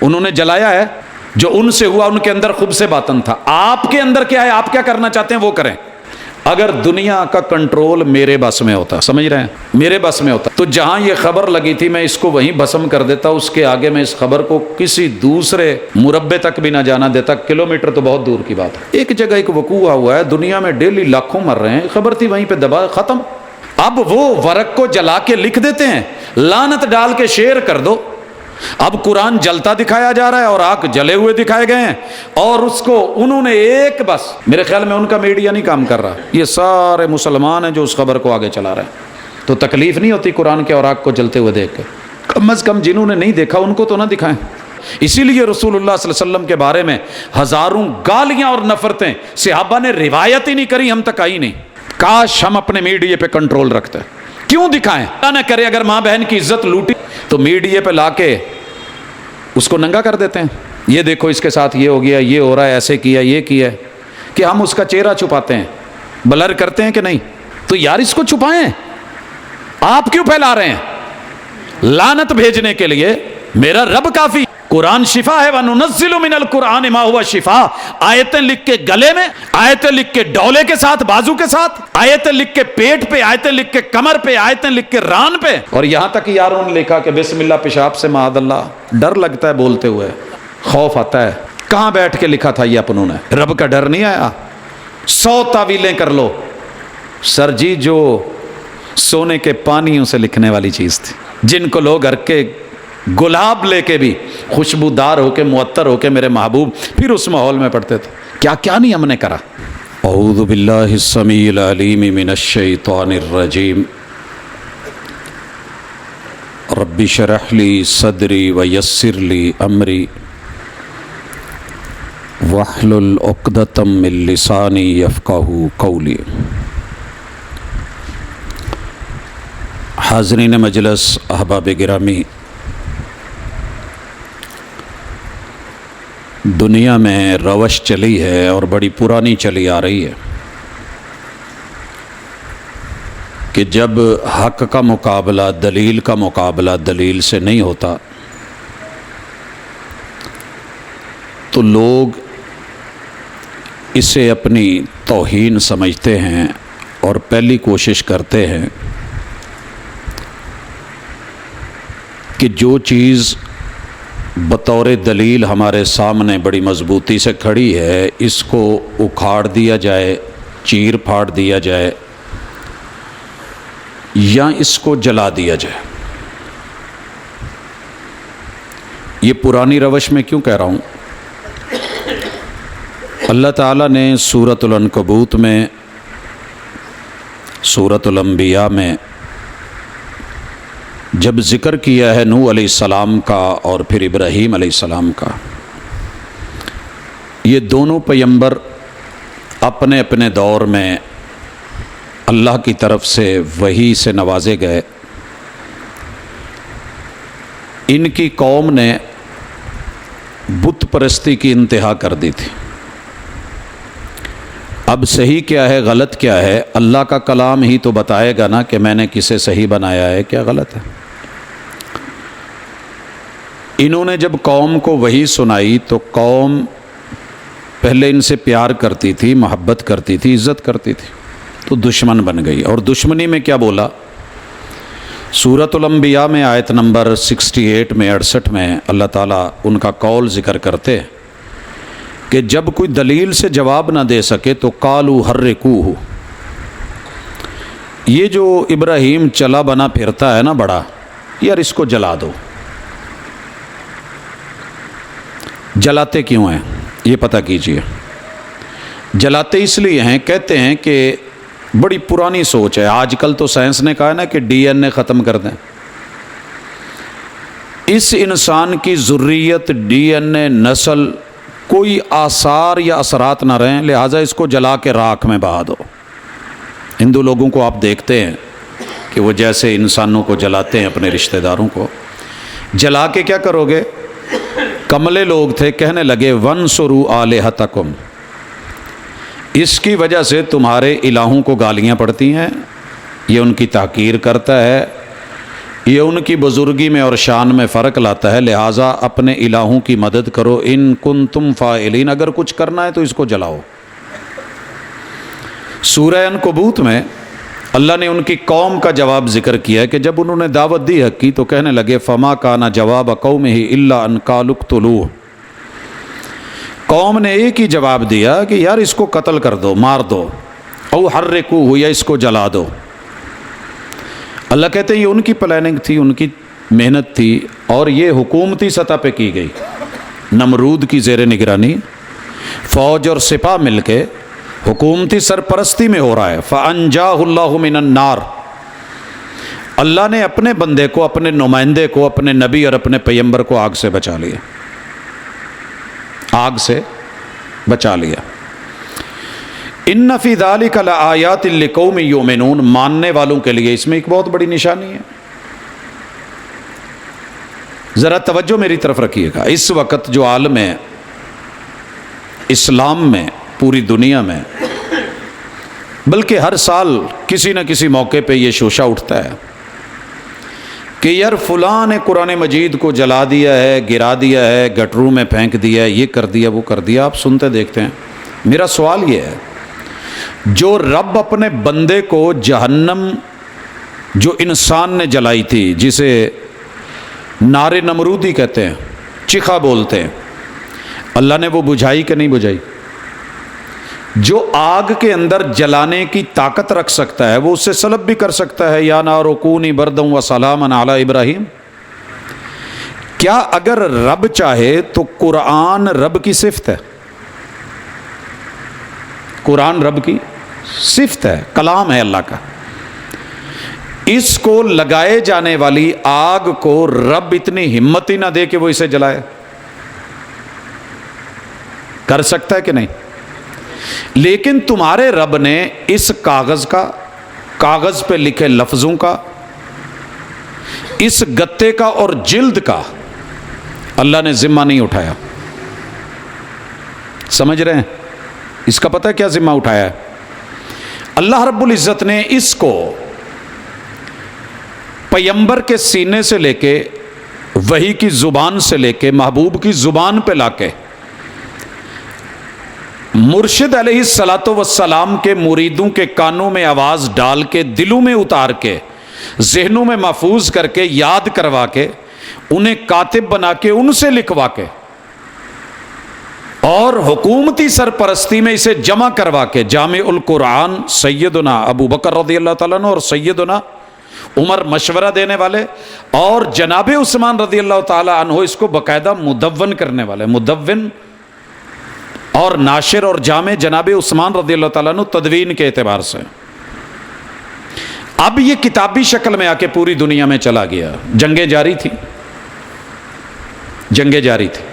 انہوں نے جلایا ہے، جو ان سے ہوا ان کے اندر خبث باطن تھا۔ آپ کے اندر کیا ہے، آپ کیا کرنا چاہتے ہیں وہ کریں۔ اگر دنیا کا کنٹرول میرے بس میں ہوتا، سمجھ رہے ہیں، میرے بس میں ہوتا تو جہاں یہ خبر لگی تھی میں اس کو وہیں بھسم کر دیتا، اس کے آگے میں اس خبر کو کسی دوسرے مربع تک بھی نہ جانا دیتا، کلومیٹر تو بہت دور کی بات ہے۔ ایک جگہ ایک وقوع ہوا ہے، دنیا میں ڈیلی لاکھوں مر رہے ہیں، خبر تھی وہیں پہ دبا، ختم۔ اب وہ ورق کو جلا کے لکھ دیتے ہیں، لعنت ڈال کے شیئر کر دو۔ اب قرآن جلتا دکھایا جا رہا ہے اور آگ جلے ہوئے دکھائے گئے ہیں، اور اس کو انہوں نے ایک بس، میرے خیال میں ان کا میڈیا نہیں کام کر رہا، یہ سارے مسلمان ہیں جو اس خبر کو آگے چلا رہے ہیں۔ تو تکلیف نہیں ہوتی قرآن کے اور آگ کو جلتے ہوئے دیکھ کے؟ کم از کم جنہوں نے نہیں دیکھا ان کو تو نہ دکھائیں۔ اسی لیے رسول اللہ صلی اللہ علیہ وسلم کے بارے میں ہزاروں گالیاں اور نفرتیں صحابہ نے روایت ہی نہیں کری، ہم تک آئی نہیں۔ کاش ہم اپنے میڈیا پہ کنٹرول رکھتے، کیوں دکھائیں؟ نہ کرے اگر ماں بہن کی عزت لوٹی تو میڈیا پہ لا کے اس کو ننگا کر دیتے ہیں، یہ دیکھو اس کے ساتھ یہ ہو گیا، یہ ہو رہا ہے، ایسے کیا، یہ کیا ہے، کہ ہم اس کا چہرہ چھپاتے ہیں، بلر کرتے ہیں کہ نہیں؟ تو یار اس کو چھپائیں، آپ کیوں پھیلا رہے ہیں؟ لعنت بھیجنے کے لیے میرا رب کافی۔ قرآن شفا ہے، وَنُنَزِّلُ مِنَ الْقُرْآنِ مَا هُوَ شِفَاء، آیتیں لکھ کے گلے میں، آیتیں لکھ کے ڈولے کے ساتھ، بازو کے ساتھ، آیتیں لکھ کے پیٹ پہ، آیتیں لکھ کے کمر پہ، آیتیں لکھ کے ران پہ، اور یہاں تک یاروں نے لکھا کہ بسم اللہ پیشاب سے معاذ اللہ، ڈر لگتا ہے بولتے ہوئے، خوف آتا ہے۔ کہاں بیٹھ کے لکھا تھا یہ اپنوں نے؟ رب کا ڈر نہیں آیا؟ 100 تعویلیں کر لو، سر جی جو سونے کے پانیوں سے لکھنے والی چیز تھی، جن کو لوگ گھر کے گلاب لے کے بھی خوشبودار ہو کے، معطر ہو کے میرے محبوب، پھر اس ماحول میں پڑھتے تھے، کیا کیا نہیں ہم نے کرا۔ اعوذ باللہ السمیع العلیم من الشیطان الرجیم، رب اشرح لی صدری ویسر لی امری واحلل عقدۃ من لسانی یفقہوا قولی۔ حاضرین مجلس، احباب گرامی، دنیا میں روش چلی ہے اور بڑی پرانی چلی آ رہی ہے کہ جب حق کا مقابلہ، دلیل کا مقابلہ دلیل سے نہیں ہوتا تو لوگ اسے اپنی توہین سمجھتے ہیں اور پہلی کوشش کرتے ہیں کہ جو چیز بطور دلیل ہمارے سامنے بڑی مضبوطی سے کھڑی ہے اس کو اکھاڑ دیا جائے، چیر پھاڑ دیا جائے، یا اس کو جلا دیا جائے۔ یہ پرانی روش میں کیوں کہہ رہا ہوں؟ اللہ تعالیٰ نے سورۃ العنکبوت میں، سورۃ الانبیاء میں جب ذکر کیا ہے نوح علیہ السلام کا اور پھر ابراہیم علیہ السلام کا، یہ دونوں پیغمبر اپنے اپنے دور میں اللہ کی طرف سے وحی سے نوازے گئے۔ ان کی قوم نے بت پرستی کی انتہا کر دی تھی۔ اب صحیح کیا ہے، غلط کیا ہے، اللہ کا کلام ہی تو بتائے گا نا کہ میں نے کسے صحیح بنایا ہے، کیا غلط ہے۔ انہوں نے جب قوم کو وحی سنائی تو قوم پہلے ان سے پیار کرتی تھی، محبت کرتی تھی، عزت کرتی تھی، تو دشمن بن گئی۔ اور دشمنی میں کیا بولا؟ سورۃ الانبیاء میں آیت نمبر 68 میں 68 میں اللہ تعالیٰ ان کا قول ذکر کرتے کہ جب کوئی دلیل سے جواب نہ دے سکے تو قالوا حرقوہ، یہ جو ابراہیم چلا بنا پھرتا ہے نا بڑا، یار اس کو جلا دو۔ جلاتے کیوں ہیں یہ پتہ کیجئے۔ جلاتے اس لیے ہیں، کہتے ہیں کہ بڑی پرانی سوچ ہے، آج کل تو سائنس نے کہا ہے نا کہ ڈی این اے ختم کر دیں، اس انسان کی ذریت، ڈی این اے، نسل، کوئی آثار یا اثرات نہ رہیں، لہٰذا اس کو جلا کے راکھ میں بہا دو۔ ہندو لوگوں کو آپ دیکھتے ہیں کہ وہ جیسے انسانوں کو جلاتے ہیں، اپنے رشتہ داروں کو جلا کے کیا کرو گے؟ کملے لوگ تھے، کہنے لگے وَانصُرُوا آلِہَتَکُمْ، اس کی وجہ سے تمہارے الہوں کو گالیاں پڑتی ہیں، یہ ان کی تحقیر کرتا ہے، یہ ان کی بزرگی میں اور شان میں فرق لاتا ہے، لہٰذا اپنے الہوں کی مدد کرو، ان کنتم فاعلین، اگر کچھ کرنا ہے تو اس کو جلاؤ۔ سورہ عنکبوت میں اللہ نے ان کی قوم کا جواب ذکر کیا ہے کہ جب انہوں نے دعوت دی حق کی تو کہنے لگے فما کان جواب قومہ الا ان قالوا اقتلوہ، قوم نے ایک ہی جواب دیا کہ یار اس کو قتل کر دو، مار دو، او حرقوہ، یا اس کو جلا دو۔ اللہ کہتے ہیں یہ ان کی پلاننگ تھی، ان کی محنت تھی، اور یہ حکومتی سطح پہ کی گئی، نمرود کی زیر نگرانی فوج اور سپاہ مل کے حکومتی سرپرستی میں ہو رہا ہے۔ فَأَنْجَاهُ اللَّهُ مِنَ النَّارِ، اللہ نے اپنے بندے کو، اپنے نمائندے کو، اپنے نبی اور اپنے پیغمبر کو آگ سے بچا لیا، آگ سے بچا لیا۔ اِنَّ فِي ذَلِكَ لَآيَاتٍ لِقَوْمٍ يُؤْمِنُونَ، ماننے والوں کے لیے اس میں ایک بہت بڑی نشانی ہے۔ ذرا توجہ میری طرف رکھیے گا، اس وقت جو عالم ہے اسلام میں پوری دنیا میں، بلکہ ہر سال کسی نہ کسی موقع پہ یہ شوشہ اٹھتا ہے کہ یار فلاں نے قرآن مجید کو جلا دیا ہے، گرا دیا ہے، گٹروں میں پھینک دیا ہے، یہ کر دیا، وہ کر دیا۔ آپ سنتے دیکھتے ہیں۔ میرا سوال یہ ہے، جو رب اپنے بندے کو جہنم جو انسان نے جلائی تھی، جسے نار نمرودی کہتے ہیں، چیخا بولتے ہیں، اللہ نے وہ بجھائی کہ نہیں بجھائی؟ جو آگ کے اندر جلانے کی طاقت رکھ سکتا ہے وہ اس سے سلب بھی کر سکتا ہے، یا نار کونی بردًا وسلاما علی ابراہیم۔ کیا اگر رب چاہے تو قرآن رب کی صفت ہے، قرآن رب کی صفت ہے، کلام ہے اللہ کا، اس کو لگائے جانے والی آگ کو رب اتنی ہمت ہی نہ دے کہ وہ اسے جلائے؟ کر سکتا ہے کہ نہیں؟ لیکن تمہارے رب نے اس کاغذ کا، کاغذ پہ لکھے لفظوں کا، اس گتے کا اور جلد کا اللہ نے ذمہ نہیں اٹھایا۔ سمجھ رہے ہیں؟ اس کا پتہ ہے کیا ذمہ اٹھایا ہے؟ اللہ رب العزت نے اس کو پیغمبر کے سینے سے لے کے، وحی کی زبان سے لے کے، محبوب کی زبان پہ لا کے، مرشد علیہ الصلاۃ والسلام کے مریدوں کے کانوں میں آواز ڈال کے، دلوں میں اتار کے، ذہنوں میں محفوظ کر کے، یاد کروا کے، انہیں کاتب بنا کے، ان سے لکھوا کے، اور حکومتی سرپرستی میں اسے جمع کروا کے، جامع القرآن سیدنا ابو بکر رضی اللہ تعالیٰ عنہ اور سیدنا عمر مشورہ دینے والے، اور جناب عثمان رضی اللہ تعالیٰ عنہ اس کو باقاعدہ مدون کرنے والے، مدون اور ناشر اور جامع جناب عثمان رضی اللہ تعالیٰ عنہ تدوین کے اعتبار سے۔ اب یہ کتابی شکل میں آ کے پوری دنیا میں چلا گیا۔ جنگیں جاری تھی، جنگیں جاری تھی۔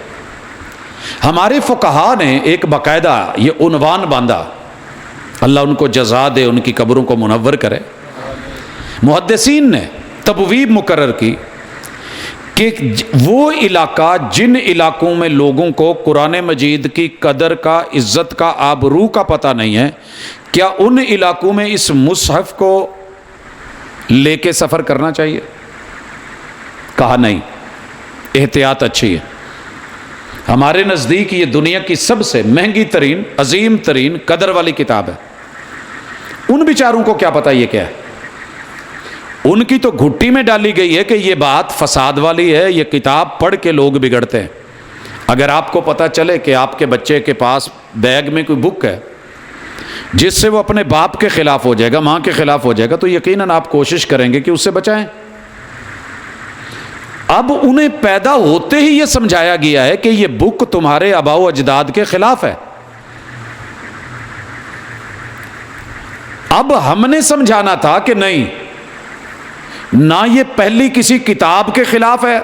ہمارے فقہا نے ایک باقاعدہ یہ عنوان باندھا، اللہ ان کو جزا دے، ان کی قبروں کو منور کرے، محدثین نے تبویب مقرر کی کہ وہ علاقہ جن علاقوں میں لوگوں کو قرآن مجید کی قدر کا، عزت کا، آبرو کا پتہ نہیں ہے، کیا ان علاقوں میں اس مصحف کو لے کے سفر کرنا چاہیے؟ کہا نہیں، احتیاط اچھی ہے۔ ہمارے نزدیک یہ دنیا کی سب سے مہنگی ترین، عظیم ترین، قدر والی کتاب ہے۔ ان بیچاروں کو کیا پتہ یہ کیا ہے؟ ان کی تو گھٹی میں ڈالی گئی ہے کہ یہ بات فساد والی ہے، یہ کتاب پڑھ کے لوگ بگڑتے ہیں۔ اگر آپ کو پتہ چلے کہ آپ کے بچے کے پاس بیگ میں کوئی بک ہے جس سے وہ اپنے باپ کے خلاف ہو جائے گا، ماں کے خلاف ہو جائے گا، تو یقیناً آپ کوشش کریں گے کہ اس سے بچائیں۔ اب انہیں پیدا ہوتے ہی یہ سمجھایا گیا ہے کہ یہ بک تمہارے آباء و اجداد کے خلاف ہے۔ اب ہم نے سمجھانا تھا کہ نہیں، نہ یہ پہلی کسی کتاب کے خلاف ہے،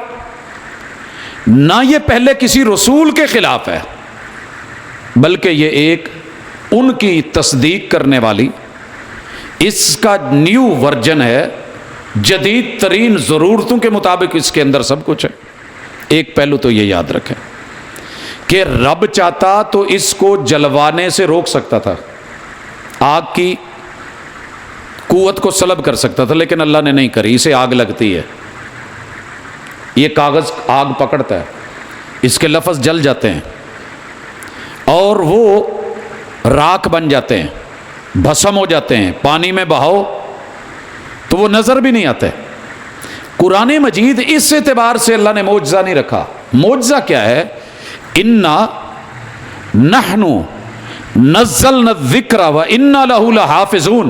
نہ یہ پہلے کسی رسول کے خلاف ہے، بلکہ یہ ایک ان کی تصدیق کرنے والی، اس کا نیو ورژن ہے، جدید ترین ضرورتوں کے مطابق اس کے اندر سب کچھ ہے۔ ایک پہلو تو یہ یاد رکھیں کہ رب چاہتا تو اس کو جلوانے سے روک سکتا تھا، آگ کی قوت کو سلب کر سکتا تھا، لیکن اللہ نے نہیں کری، اسے آگ لگتی ہے۔ یہ کاغذ آگ پکڑتا ہے، اس کے لفظ جل جاتے ہیں اور وہ راکھ بن جاتے ہیں، بھسم ہو جاتے ہیں، پانی میں بہاؤ تو وہ نظر بھی نہیں آتے۔ قرآن مجید اس اعتبار سے اللہ نے معجزہ نہیں رکھا۔ معجزہ کیا ہے؟ انا نحن نزلنا الذکر و انا لہ لحافظون۔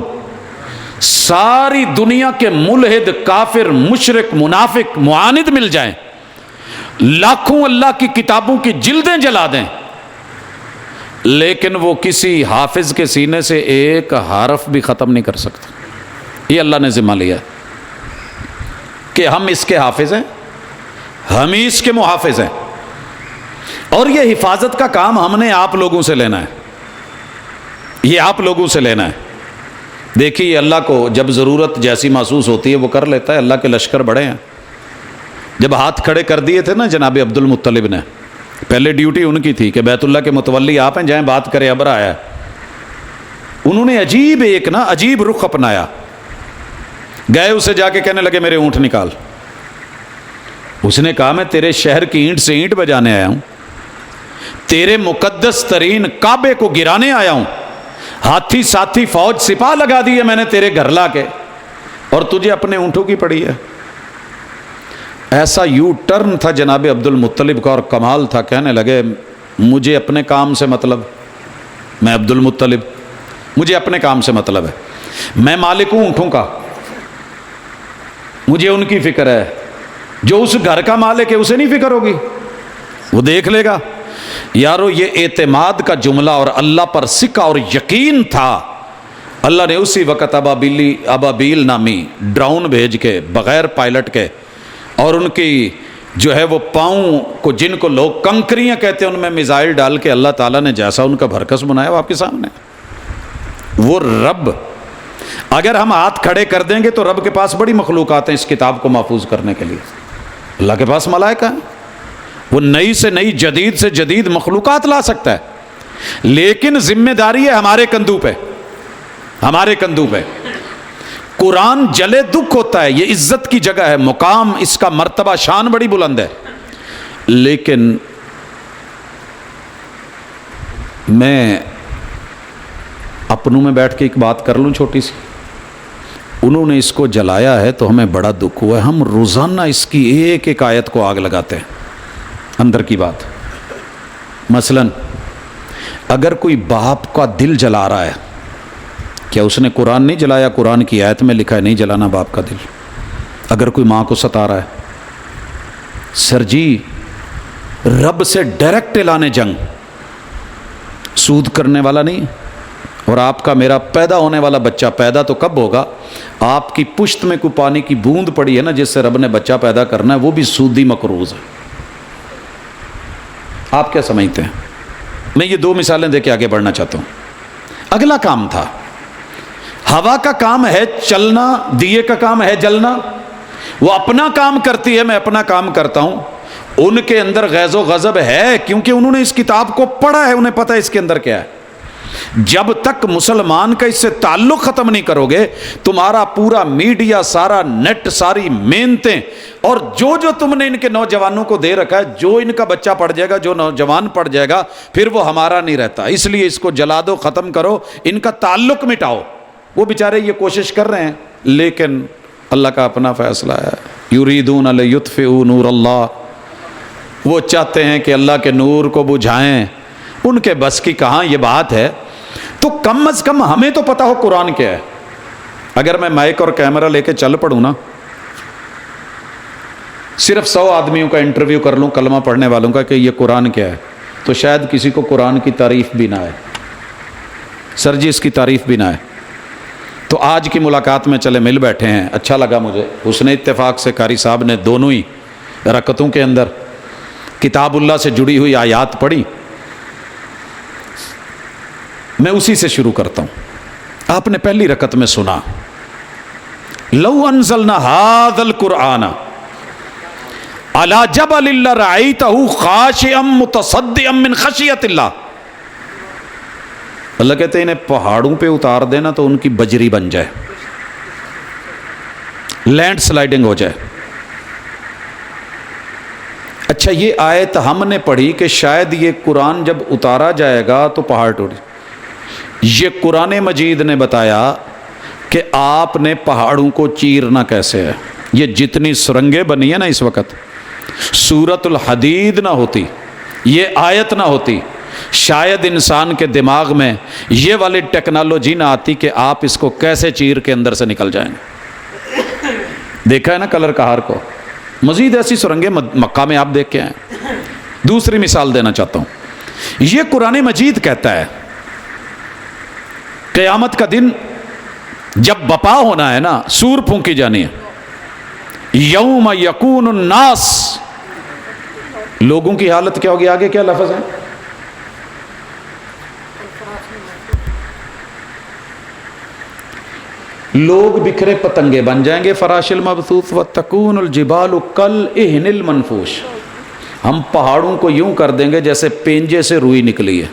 ساری دنیا کے ملحد، کافر، مشرک، منافق، معاند مل جائیں، لاکھوں اللہ کی کتابوں کی جلدیں جلا دیں، لیکن وہ کسی حافظ کے سینے سے ایک حرف بھی ختم نہیں کر سکتا۔ یہ اللہ نے ذمہ لیا کہ ہم اس کے حافظ ہیں، ہم ہی اس کے محافظ ہیں، اور یہ حفاظت کا کام ہم نے آپ لوگوں سے لینا ہے، یہ آپ لوگوں سے لینا ہے۔ دیکھیے اللہ کو جب ضرورت جیسی محسوس ہوتی ہے وہ کر لیتا ہے۔ اللہ کے لشکر بڑے ہیں۔ جب ہاتھ کھڑے کر دیے تھے نا جناب عبد المطلب نے، پہلے ڈیوٹی ان کی تھی کہ بیت اللہ کے متولی آپ ہیں، جائیں بات کریں، ابرا آیا ہے۔ انہوں نے عجیب رخ اپنایا، گئے اسے جا کے کہنے لگے میرے اونٹ نکال۔ اس نے کہا میں تیرے شہر کی اینٹ سے اینٹ بجانے آیا ہوں، تیرے مقدس ترین کعبے کو گرانے آیا ہوں، ہاتھی ساتھی فوج سپاہ لگا دی ہے میں نے تیرے گھر لا کے، اور تجھے اپنے اونٹوں کی پڑی ہے۔ ایسا یو ٹرن تھا جناب عبد المطلب کا، اور کمال تھا، کہنے لگے مجھے اپنے کام سے مطلب، میں عبد المطلب، مجھے اپنے کام سے مطلب ہے، میں مالک ہوں اونٹوں کا، مجھے ان کی فکر ہے، جو اس گھر کا مالک ہے اسے نہیں فکر ہوگی، وہ دیکھ لے گا۔ یارو یہ اعتماد کا جملہ اور اللہ پر سکہ اور یقین تھا۔ اللہ نے اسی وقت ابابیل نامی ڈرون بھیج کے بغیر پائلٹ کے، اور ان کی جو ہے وہ پاؤں کو، جن کو لوگ کنکریاں کہتے ہیں، ان میں میزائل ڈال کے اللہ تعالیٰ نے جیسا ان کا بھرکس بنایا وہ آپ کے سامنے۔ وہ رب اگر ہم ہاتھ کھڑے کر دیں گے تو رب کے پاس بڑی مخلوقات ہیں اس کتاب کو محفوظ کرنے کے لیے۔ اللہ کے پاس ملائکہ ہیں، وہ نئی سے نئی، جدید سے جدید مخلوقات لا سکتا ہے، لیکن ذمہ داری ہے ہمارے کندھوں پہ، ہمارے کندھوں پہ۔ قرآن جلے دکھ ہوتا ہے، یہ عزت کی جگہ ہے، مقام اس کا، مرتبہ شان بڑی بلند ہے، لیکن میں اپنوں میں بیٹھ کے ایک بات کر لوں چھوٹی سی۔ انہوں نے اس کو جلایا ہے تو ہمیں بڑا دکھ ہوا ہے، ہم روزانہ اس کی ایک ایک آیت کو آگ لگاتے ہیں۔ اندر کی بات، مثلا اگر کوئی باپ کا دل جلا رہا ہے، کیا اس نے قرآن نہیں جلایا؟ قرآن کی آیت میں لکھا ہے نہیں جلانا باپ کا دل۔ اگر کوئی ماں کو ستا رہا ہے، سر جی رب سے ڈائریکٹ اعلان جنگ، سود کرنے والا نہیں، اور آپ کا میرا پیدا ہونے والا بچہ پیدا تو کب ہوگا؟ آپ کی پشت میں کوئی پانی کی بوند پڑی ہے نا جس سے رب نے بچہ پیدا کرنا ہے، وہ بھی سودی مقروض ہے۔ آپ کیا سمجھتے ہیں؟ میں یہ دو مثالیں دے کے آگے بڑھنا چاہتا ہوں۔ اگلا کام تھا، ہوا کا کام ہے چلنا، دیے کا کام ہے جلنا۔ وہ اپنا کام کرتی ہے، میں اپنا کام کرتا ہوں۔ ان کے اندر غیظ و غضب ہے کیونکہ انہوں نے اس کتاب کو پڑھا ہے، انہیں پتہ ہے اس کے اندر کیا ہے۔ جب تک مسلمان کا اس سے تعلق ختم نہیں کرو گے، تمہارا پورا میڈیا، سارا نیٹ، ساری محنتیں، اور جو تم نے ان کے نوجوانوں کو دے رکھا ہے، جو ان کا بچہ پڑ جائے گا، جو نوجوان پڑ جائے گا، پھر وہ ہمارا نہیں رہتا۔ اس لیے اس کو جلا دو، ختم کرو، ان کا تعلق مٹاؤ۔ وہ بیچارے یہ کوشش کر رہے ہیں، لیکن اللہ کا اپنا فیصلہ ہے۔ یریدون لیطفئوا نور اللہ، وہ چاہتے ہیں کہ اللہ کے نور کو بجھائیں، ان کے بس کی کہاں یہ بات ہے۔ تو کم از کم ہمیں تو پتا ہو قرآن کیا ہے۔ اگر میں مائک اور کیمرہ لے کے چل پڑوں نا، صرف 100 آدمیوں کا انٹرویو کر لوں کلمہ پڑھنے والوں کا کہ یہ قرآن کیا ہے، تو شاید کسی کو قرآن کی تعریف بھی نہ آئے، سر جی اس کی تعریف بھی نہ آئے۔ تو آج کی ملاقات میں چلے مل بیٹھے ہیں، اچھا لگا مجھے، حسن اتفاق سے قاری صاحب نے دونوں ہی رکعتوں کے اندر کتاب اللہ سے جڑی ہوئی آیات پڑھی۔ میں اسی سے شروع کرتا ہوں۔ آپ نے پہلی رکعت میں سنا، لو انزلنا ھذا القرآن علی جبل لرأیتہ خاشعا متصدعا من خشیۃ اللہ۔ اللہ کہتے ہیں انہیں پہاڑوں پہ اتار دینا تو ان کی بجری بن جائے، لینڈ سلائڈنگ ہو جائے۔ اچھا یہ آیت ہم نے پڑھی کہ شاید یہ قرآن جب اتارا جائے گا تو پہاڑ ٹوٹ جائے. یہ قرآن مجید نے بتایا کہ آپ نے پہاڑوں کو چیرنا کیسے ہے. یہ جتنی سرنگیں بنی ہیں نا اس وقت، سورۃ الحدید نہ ہوتی، یہ آیت نہ ہوتی، شاید انسان کے دماغ میں یہ والی ٹیکنالوجی نہ آتی کہ آپ اس کو کیسے چیر کے اندر سے نکل جائیں گے. دیکھا ہے نا کلر کہار کو. مزید ایسی سرنگیں مکہ میں آپ دیکھ کے آئیں. دوسری مثال دینا چاہتا ہوں. یہ قرآن مجید کہتا ہے قیامت کا دن جب بپا ہونا ہے نا، سور پھونکی جانی ہے. یوم یکون الناس، لوگوں کی حالت کیا ہوگی؟ آگے کیا لفظ ہے؟ لوگ بکھرے پتنگے بن جائیں گے. فراش المبثوث وتکون الجبال کالعہن المنفوش. ہم پہاڑوں کو یوں کر دیں گے جیسے پینجے سے روئی نکلی ہے.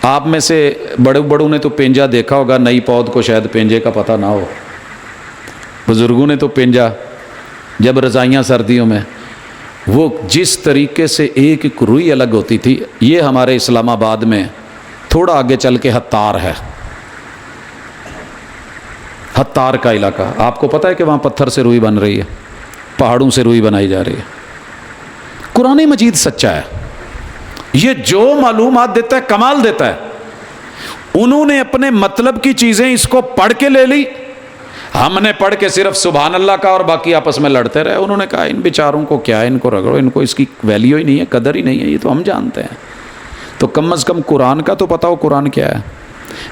آپ میں سے بڑوں نے تو پینجا دیکھا ہوگا، نئی پود کو شاید پینجے کا پتہ نہ ہو. بزرگوں نے تو پینجا جب رضائیاں سردیوں میں، وہ جس طریقے سے ایک ایک روئی الگ ہوتی تھی. یہ ہمارے اسلام آباد میں تھوڑا آگے چل کے ہتار ہے، ہتار کا علاقہ. آپ کو پتہ ہے کہ وہاں پتھر سے روئی بن رہی ہے، پہاڑوں سے روئی بنائی جا رہی ہے. قرآن مجید سچا ہے. یہ جو معلومات دیتا ہے کمال دیتا ہے. انہوں نے اپنے مطلب کی چیزیں اس کو پڑھ کے لے لی، ہم نے پڑھ کے صرف سبحان اللہ کا اور باقی آپس میں لڑتے رہے. انہوں نے کہا ان بیچاروں کو کیا ہے، ان کو رگڑو، ان کو اس کی ویلیو ہی نہیں ہے، قدر ہی نہیں ہے. یہ تو ہم جانتے ہیں. تو کم از کم قرآن کا تو پتہ ہو قرآن کیا ہے.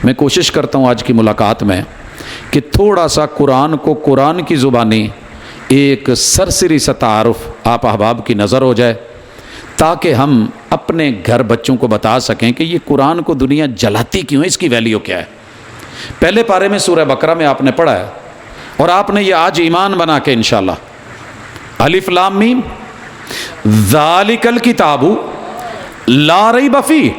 میں کوشش کرتا ہوں آج کی ملاقات میں کہ تھوڑا سا قرآن کو قرآن کی زبانی ایک سرسری سا تعارف آپ احباب کی نظر ہو جائے، تاکہ ہم اپنے گھر بچوں کو بتا سکیں کہ یہ قرآن کو دنیا جلاتی کیوں ہے، اس کی ویلیو کیا ہے. پہلے پارے میں سورہ بقرہ میں آپ نے پڑھا ہے اور آپ نے یہ آج ایمان بنا کے انشاءاللہ، الف لام میم ذالک الکتاب لا ریب فیہ،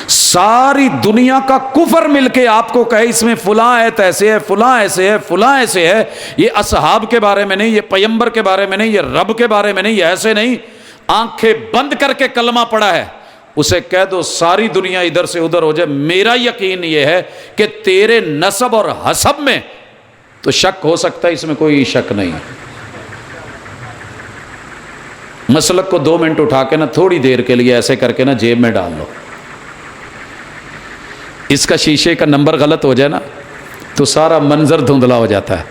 ساری دنیا کا کفر مل کے آپ کو کہے اس میں فلاں ایت ایسے ہے، فلاں ایسے ہے، فلاں ایسے ہے، یہ اصحاب کے بارے میں نہیں، یہ پیمبر کے بارے میں نہیں، یہ رب کے بارے میں نہیں، یہ ایسے نہیں. آنکھیں بند کر کے کلمہ پڑھا ہے، اسے کہہ دو ساری دنیا ادھر سے ادھر ہو جائے. میرا یقین یہ ہے کہ تیرے نسب اور حسب میں تو شک ہو سکتا ہے، اس میں کوئی شک نہیں. مسلک کو 2 منٹ اٹھا کے نا تھوڑی دیر کے لیے ایسے کر کے نا جیب میں ڈال لو. اس کا شیشے کا نمبر غلط ہو جائے نا تو سارا منظر دھندلا ہو جاتا ہے.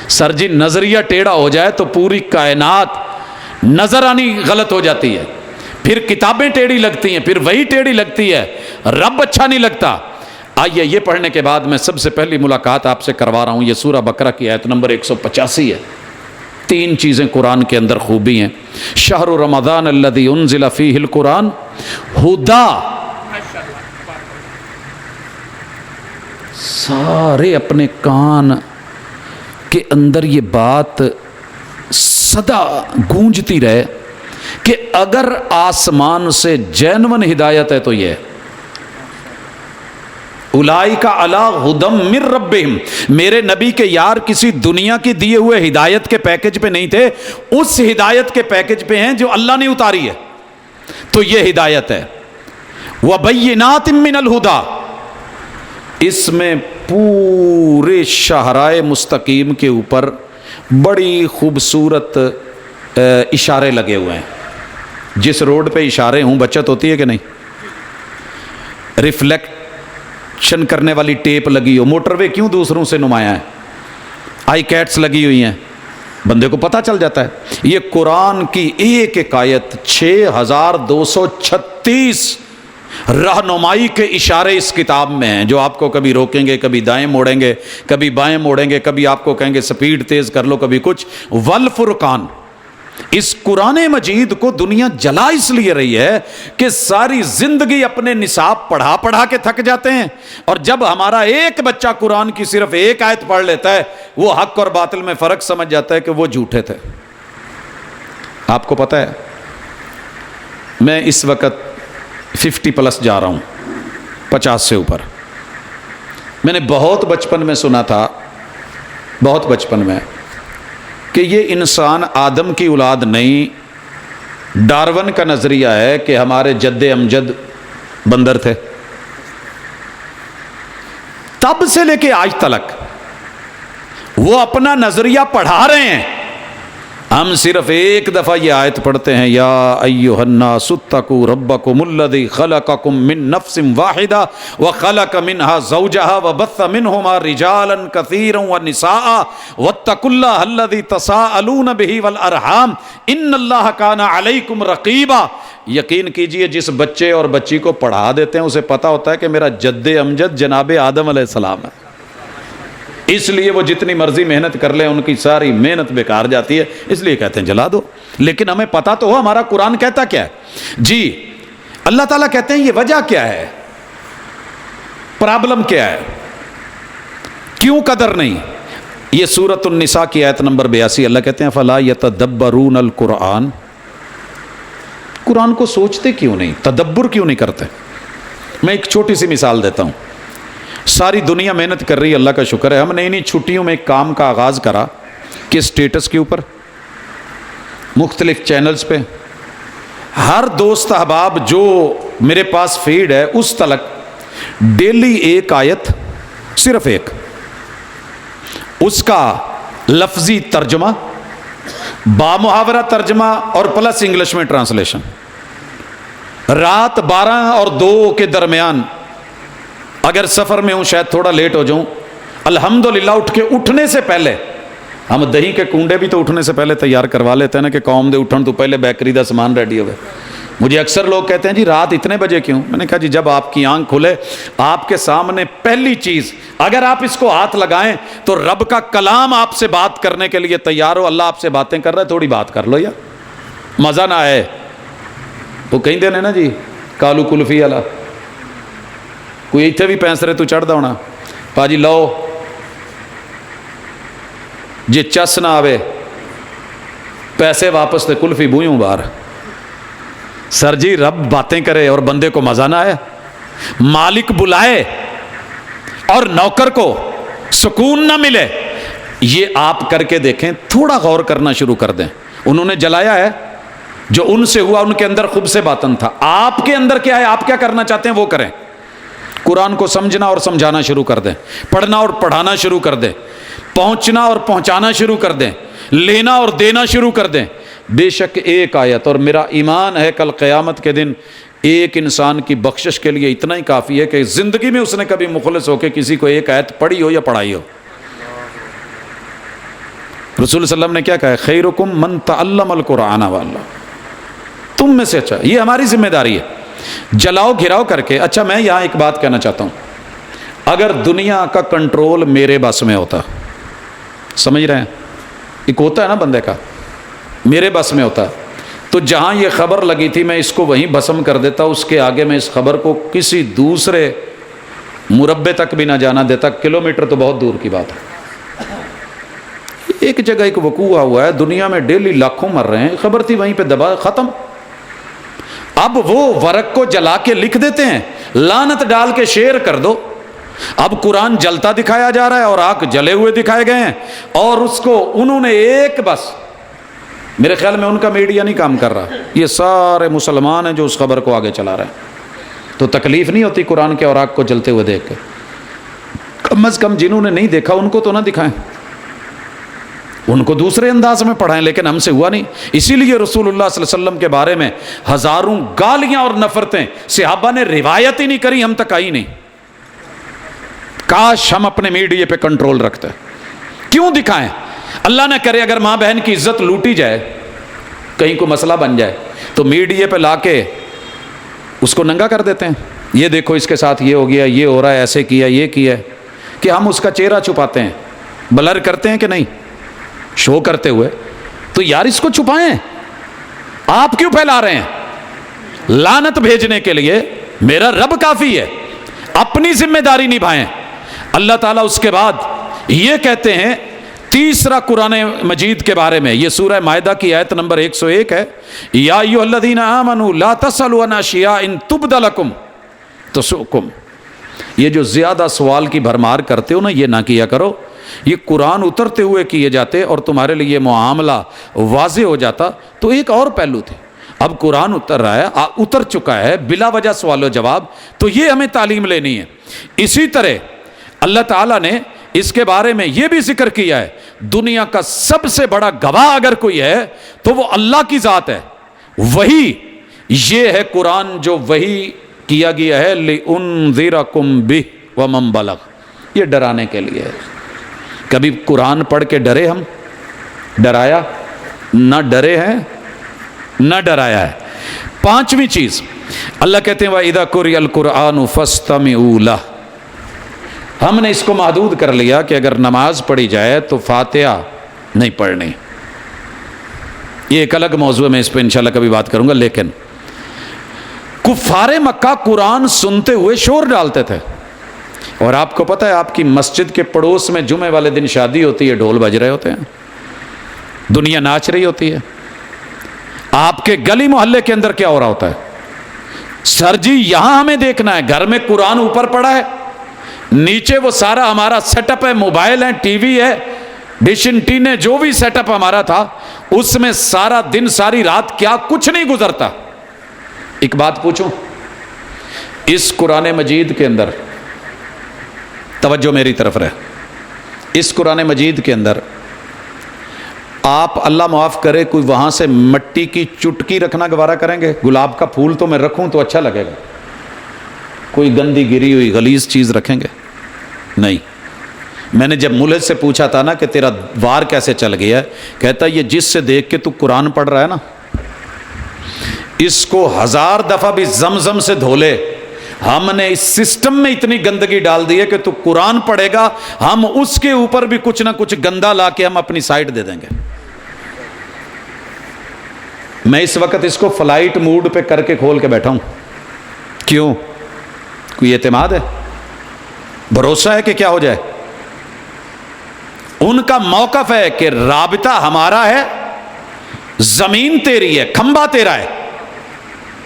سر جی نظریہ ٹیڑھا ہو جائے تو پوری کائنات نظر آنی غلط ہو جاتی ہے، پھر کتابیں ٹیڑھی لگتی ہیں، پھر وہی ٹیڑھی لگتی ہے، رب اچھا نہیں لگتا. آئیے یہ پڑھنے کے بعد میں سب سے پہلی ملاقات آپ سے کروا رہا ہوں. یہ سورہ بقرہ کی آیت نمبر 185 ہے. 3 چیزیں قرآن کے اندر خوبی ہیں. شہر رمضان الذی انزل فیہ القرآن ہدا. سارے اپنے کان کے اندر یہ بات سدا گونجتی رہے کہ اگر آسمان سے جینون ہدایت ہے تو یہ اولئک علی ھدی من ربہم. میرے نبی کے یار کسی دنیا کی دیے ہوئے ہدایت کے پیکج پہ نہیں تھے، اس ہدایت کے پیکج پہ ہیں جو اللہ نے اتاری ہے. تو یہ ہدایت ہے. وبینات من الہدی، اس میں پورے شاہراہ مستقیم کے اوپر بڑی خوبصورت اشارے لگے ہوئے ہیں. جس روڈ پہ اشارے ہوں بچت ہوتی ہے کہ نہیں؟ ریفلیکشن کرنے والی ٹیپ لگی ہو، موٹر وے کیوں دوسروں سے نمایاں ہے، آئی کیٹس لگی ہوئی ہیں، بندے کو پتہ چل جاتا ہے. یہ قرآن کی ایک ایک آیت 6236 رہنمائی کے اشارے اس کتاب میں ہیں، جو آپ کو کبھی روکیں گے، کبھی دائیں موڑیں گے، کبھی بائیں موڑیں گے، کبھی آپ کو کہیں گے سپیڈ تیز کر لو، کبھی کچھ. والفرقان. اس قرآن مجید کو دنیا جلا اس لیے رہی ہے کہ ساری زندگی اپنے نصاب پڑھا کے تھک جاتے ہیں، اور جب ہمارا ایک بچہ قرآن کی صرف ایک آیت پڑھ لیتا ہے وہ حق اور باطل میں فرق سمجھ جاتا ہے کہ وہ جھوٹے تھے. آپ کو پتہ ہے میں اس وقت 50 پلس جا رہا ہوں، 50 سے اوپر. میں نے بہت بچپن میں سنا تھا، بہت بچپن میں، کہ یہ انسان آدم کی اولاد نہیں، ڈارون کا نظریہ ہے کہ ہمارے جد امجد بندر تھے، تب سے لے کے آج تلک وہ اپنا نظریہ پڑھا رہے ہیں، ہم صرف ایک دفعہ یہ آیت پڑھتے ہیں، یا ایھا الناس اتقوا ربکم الذی خلقکم من نفس واحدہ وخلق منها زوجها وبث منہما رجالا کثیرا ونساء واتقوا اللہ الذی تساءلون به والارحام ان اللہ کان علیکم رقیبا۔ یقین کیجئے جس بچے اور بچی کو پڑھا دیتے ہیں اسے پتا ہوتا ہے کہ میرا جد امجد جناب آدم علیہ السلام ہے، اس لیے وہ جتنی مرضی محنت کر لیں ان کی ساری محنت بیکار جاتی ہے، اس لیے کہتے ہیں جلا دو۔ لیکن ہمیں پتا تو ہو ہمارا قرآن کہتا کیا ہے۔ جی اللہ تعالیٰ کہتے ہیں یہ وجہ کیا ہے، پرابلم کیا ہے، کیوں قدر نہیں۔ یہ سورۃ النساء کی آیت نمبر 82، اللہ کہتے ہیں فلا یتدبرون القرآن، قرآن کو سوچتے کیوں نہیں، تدبر کیوں نہیں کرتے۔ میں ایک چھوٹی سی مثال دیتا ہوں، ساری دنیا محنت کر رہی ہے، اللہ کا شکر ہے، ہم نے انہی چھٹیوں میں ایک کام کا آغاز کرا کہ اسٹیٹس کے اوپر مختلف چینلز پہ ہر دوست احباب جو میرے پاس فیڈ ہے اس تلک ڈیلی ایک آیت، صرف ایک، اس کا لفظی ترجمہ، بامحاورہ ترجمہ اور پلس انگلش میں ٹرانسلیشن، رات 12 اور 2 کے درمیان اگر سفر میں ہوں شاید تھوڑا لیٹ ہو جاؤں، الحمدللہ اٹھنے سے پہلے، ہم دہی کے کنڈے بھی تو اٹھنے سے پہلے تیار کروا لیتے ہیں نا کہ قوم دے اٹھن تو پہلے بیکری دا سامان ریڈی ہوئے۔ مجھے اکثر لوگ کہتے ہیں جی رات اتنے بجے کیوں، میں نے کہا جی جب آپ کی آنکھ کھلے آپ کے سامنے پہلی چیز اگر آپ اس کو ہاتھ لگائیں تو رب کا کلام آپ سے بات کرنے کے لیے تیار ہو، اللہ آپ سے باتیں کر رہا ہے، تھوڑی بات کر لو یار، مزہ نہ آئے۔ وہ کہیں دینے نا جی کالو کلفی والا، کوئی اتنے بھی پینسرے تو چڑھتا ہونا، پاجی لو جی چس نہ آوے پیسے واپس تے کلفی بوئیوں باہر۔ سر جی رب باتیں کرے اور بندے کو مزہ نہ آئے، مالک بلائے اور نوکر کو سکون نہ ملے، یہ آپ کر کے دیکھیں، تھوڑا غور کرنا شروع کر دیں۔ انہوں نے جلایا ہے، جو ان سے ہوا ان کے اندر خب سے باطن تھا، آپ کے اندر کیا ہے، آپ کیا کرنا چاہتے ہیں وہ کریں۔ قرآن کو سمجھنا اور سمجھانا شروع کر دیں، پڑھنا اور پڑھانا شروع کر دیں، پہنچنا اور پہنچانا شروع کر دیں، لینا اور دینا شروع کر دیں۔ بے شک ایک آیت، اور میرا ایمان ہے کل قیامت کے دن ایک انسان کی بخشش کے لیے اتنا ہی کافی ہے کہ زندگی میں اس نے کبھی مخلص ہو کے کسی کو ایک آیت پڑھی ہو یا پڑھائی ہو۔ رسول صلی اللہ علیہ وسلم نے کیا کہا ہے، خیرکم من تعلم القرآن واللہ، تم میں سے اچھا، یہ ہماری ذمہ داری ہے جلاؤ گھراؤ کر کے۔ اچھا میں یہاں ایک بات کہنا چاہتا ہوں، اگر دنیا کا کنٹرول میرے بس میں ہوتا، سمجھ رہے ہیں، ایک ہوتا ہے نا بندے کا، میرے بس میں ہوتا تو جہاں یہ خبر لگی تھی میں اس کو وہیں بسم کر دیتا، اس کے آگے میں اس خبر کو کسی دوسرے مربع تک بھی نہ جانا دیتا، کلومیٹر تو بہت دور کی بات ہے۔ ایک جگہ ایک وقوع ہوا ہے، دنیا میں ڈیلی لاکھوں مر رہے ہیں، خبر تھی وہیں پہ دبا، ختم۔ اب وہ ورق کو جلا کے لکھ دیتے ہیں، لعنت ڈال کے شیئر کر دو۔ اب قرآن جلتا دکھایا جا رہا ہے اور آگ جلے ہوئے دکھائے گئے ہیں، اور اس کو انہوں نے ایک بس، میرے خیال میں ان کا میڈیا نہیں کام کر رہا، یہ سارے مسلمان ہیں جو اس خبر کو آگے چلا رہے ہیں۔ تو تکلیف نہیں ہوتی قرآن کے اوراق کو جلتے ہوئے دیکھ کے، کم از کم جنہوں نے نہیں دیکھا ان کو تو نہ دکھائیں، ان کو دوسرے انداز میں پڑھائیں، لیکن ہم سے ہوا نہیں۔ اسی لیے رسول اللہ صلی اللہ علیہ وسلم کے بارے میں ہزاروں گالیاں اور نفرتیں صحابہ نے روایت ہی نہیں کری، ہم تک آئی نہیں۔ کاش ہم اپنے میڈیا پہ کنٹرول رکھتے، کیوں دکھائیں؟ اللہ نہ کرے اگر ماں بہن کی عزت لوٹی جائے، کہیں کو مسئلہ بن جائے تو میڈیا پہ لا کے اس کو ننگا کر دیتے ہیں، یہ دیکھو اس کے ساتھ یہ ہو گیا، یہ ہو رہا ہے، ایسے کیا، یہ کیا، کہ ہم اس کا چہرہ چھپاتے ہیں، بلر کرتے ہیں کہ نہیں شو کرتے ہوئے، تو یار اس کو چھپائیں، آپ کیوں پھیلا رہے ہیں؟ لعنت بھیجنے کے لیے میرا رب کافی ہے، اپنی ذمہ داری نبھائیں۔ اللہ تعالیٰ اس کے بعد یہ کہتے ہیں تیسرا قرآن مجید کے بارے میں، یہ سورہ مائدہ کی آیت نمبر 101 ہے، یا ایھا الذین آمنوا لا تسألوا عن اشیاء ان تبد لکم تسؤکم۔ یہ جو زیادہ سوال کی بھرمار کرتے ہو نا، یہ نہ کیا کرو، یہ قرآن اترتے ہوئے کیے جاتے اور تمہارے لیے معاملہ واضح ہو جاتا۔ تو ایک اور پہلو تھے، اب قرآن اتر رہا ہے، اتر چکا ہے بلا وجہ سوال و جواب، تو یہ ہمیں تعلیم لینی ہے۔ اسی طرح اللہ تعالیٰ نے اس کے بارے میں یہ بھی ذکر کیا ہے، دنیا کا سب سے بڑا گواہ اگر کوئی ہے تو وہ اللہ کی ذات ہے، وہی یہ ہے قرآن جو وہی کیا گیا ہے لِأُنذِرَكُمْ بِهِ وَمَنْ بَلَغَ، یہ ڈرانے کے لیے ہے۔ کبھی قرآن پڑھ کے ڈرے ہم؟ ڈرایا؟ نہ ڈرے ہیں نہ ڈرایا ہے۔ پانچویں چیز اللہ کہتے ہیں وَإِذَا قُرِئَ الْقُرْآنُ فَاسْتَمِعُوا لَهُ، ہم نے اس کو محدود کر لیا کہ اگر نماز پڑھی جائے تو فاتحہ نہیں پڑھنی۔ یہ ایک الگ موضوع ہے، میں اس پہ انشاءاللہ کبھی بات کروں گا۔ لیکن کفار مکہ قرآن سنتے ہوئے شور ڈالتے تھے، اور آپ کو پتہ ہے آپ کی مسجد کے پڑوس میں جمعے والے دن شادی ہوتی ہے، ڈھول بج رہے ہوتے ہیں، دنیا ناچ رہی ہوتی ہے، آپ کے گلی محلے کے اندر کیا ہو رہا ہوتا ہے؟ سر جی یہاں ہمیں دیکھنا ہے، گھر میں قرآن اوپر پڑا ہے، نیچے وہ سارا ہمارا سیٹ اپ ہے، موبائل ہے، ٹی وی ہے، ڈش انٹینے، جو بھی سیٹ اپ ہمارا تھا اس میں سارا دن ساری رات کیا کچھ نہیں گزرتا۔ ایک بات پوچھوں، اس قرآن مجید کے اندر توجہ میری طرف رہے، اس قرآن مجید کے اندر آپ اللہ معاف کرے کوئی وہاں سے مٹی کی چٹکی رکھنا گوارا کریں گے؟ گلاب کا پھول تو میں رکھوں تو اچھا لگے گا، کوئی گندی گری ہوئی غلیظ چیز رکھیں گے؟ نہیں۔ میں نے جب ملحد سے پوچھا تھا نا کہ تیرا وار کیسے چل گیا ہے، کہتا یہ جس سے دیکھ کے تو قرآن پڑھ رہا ہے نا، اس کو 1000 دفعہ بھی زمزم سے دھو لے، ہم نے اس سسٹم میں اتنی گندگی ڈال دی ہے کہ تو قرآن پڑھے گا، ہم اس کے اوپر بھی کچھ نہ کچھ گندا لا کے ہم اپنی سائٹ دے دیں گے۔ میں اس وقت اس کو فلائٹ موڈ پہ کر کے کھول کے بیٹھا ہوں۔ کیوں؟ کوئی اعتماد ہے؟ بھروسہ ہے کہ کیا ہو جائے؟ ان کا موقف ہے کہ رابطہ ہمارا ہے، زمین تیری ہے، کھمبا تیرا ہے،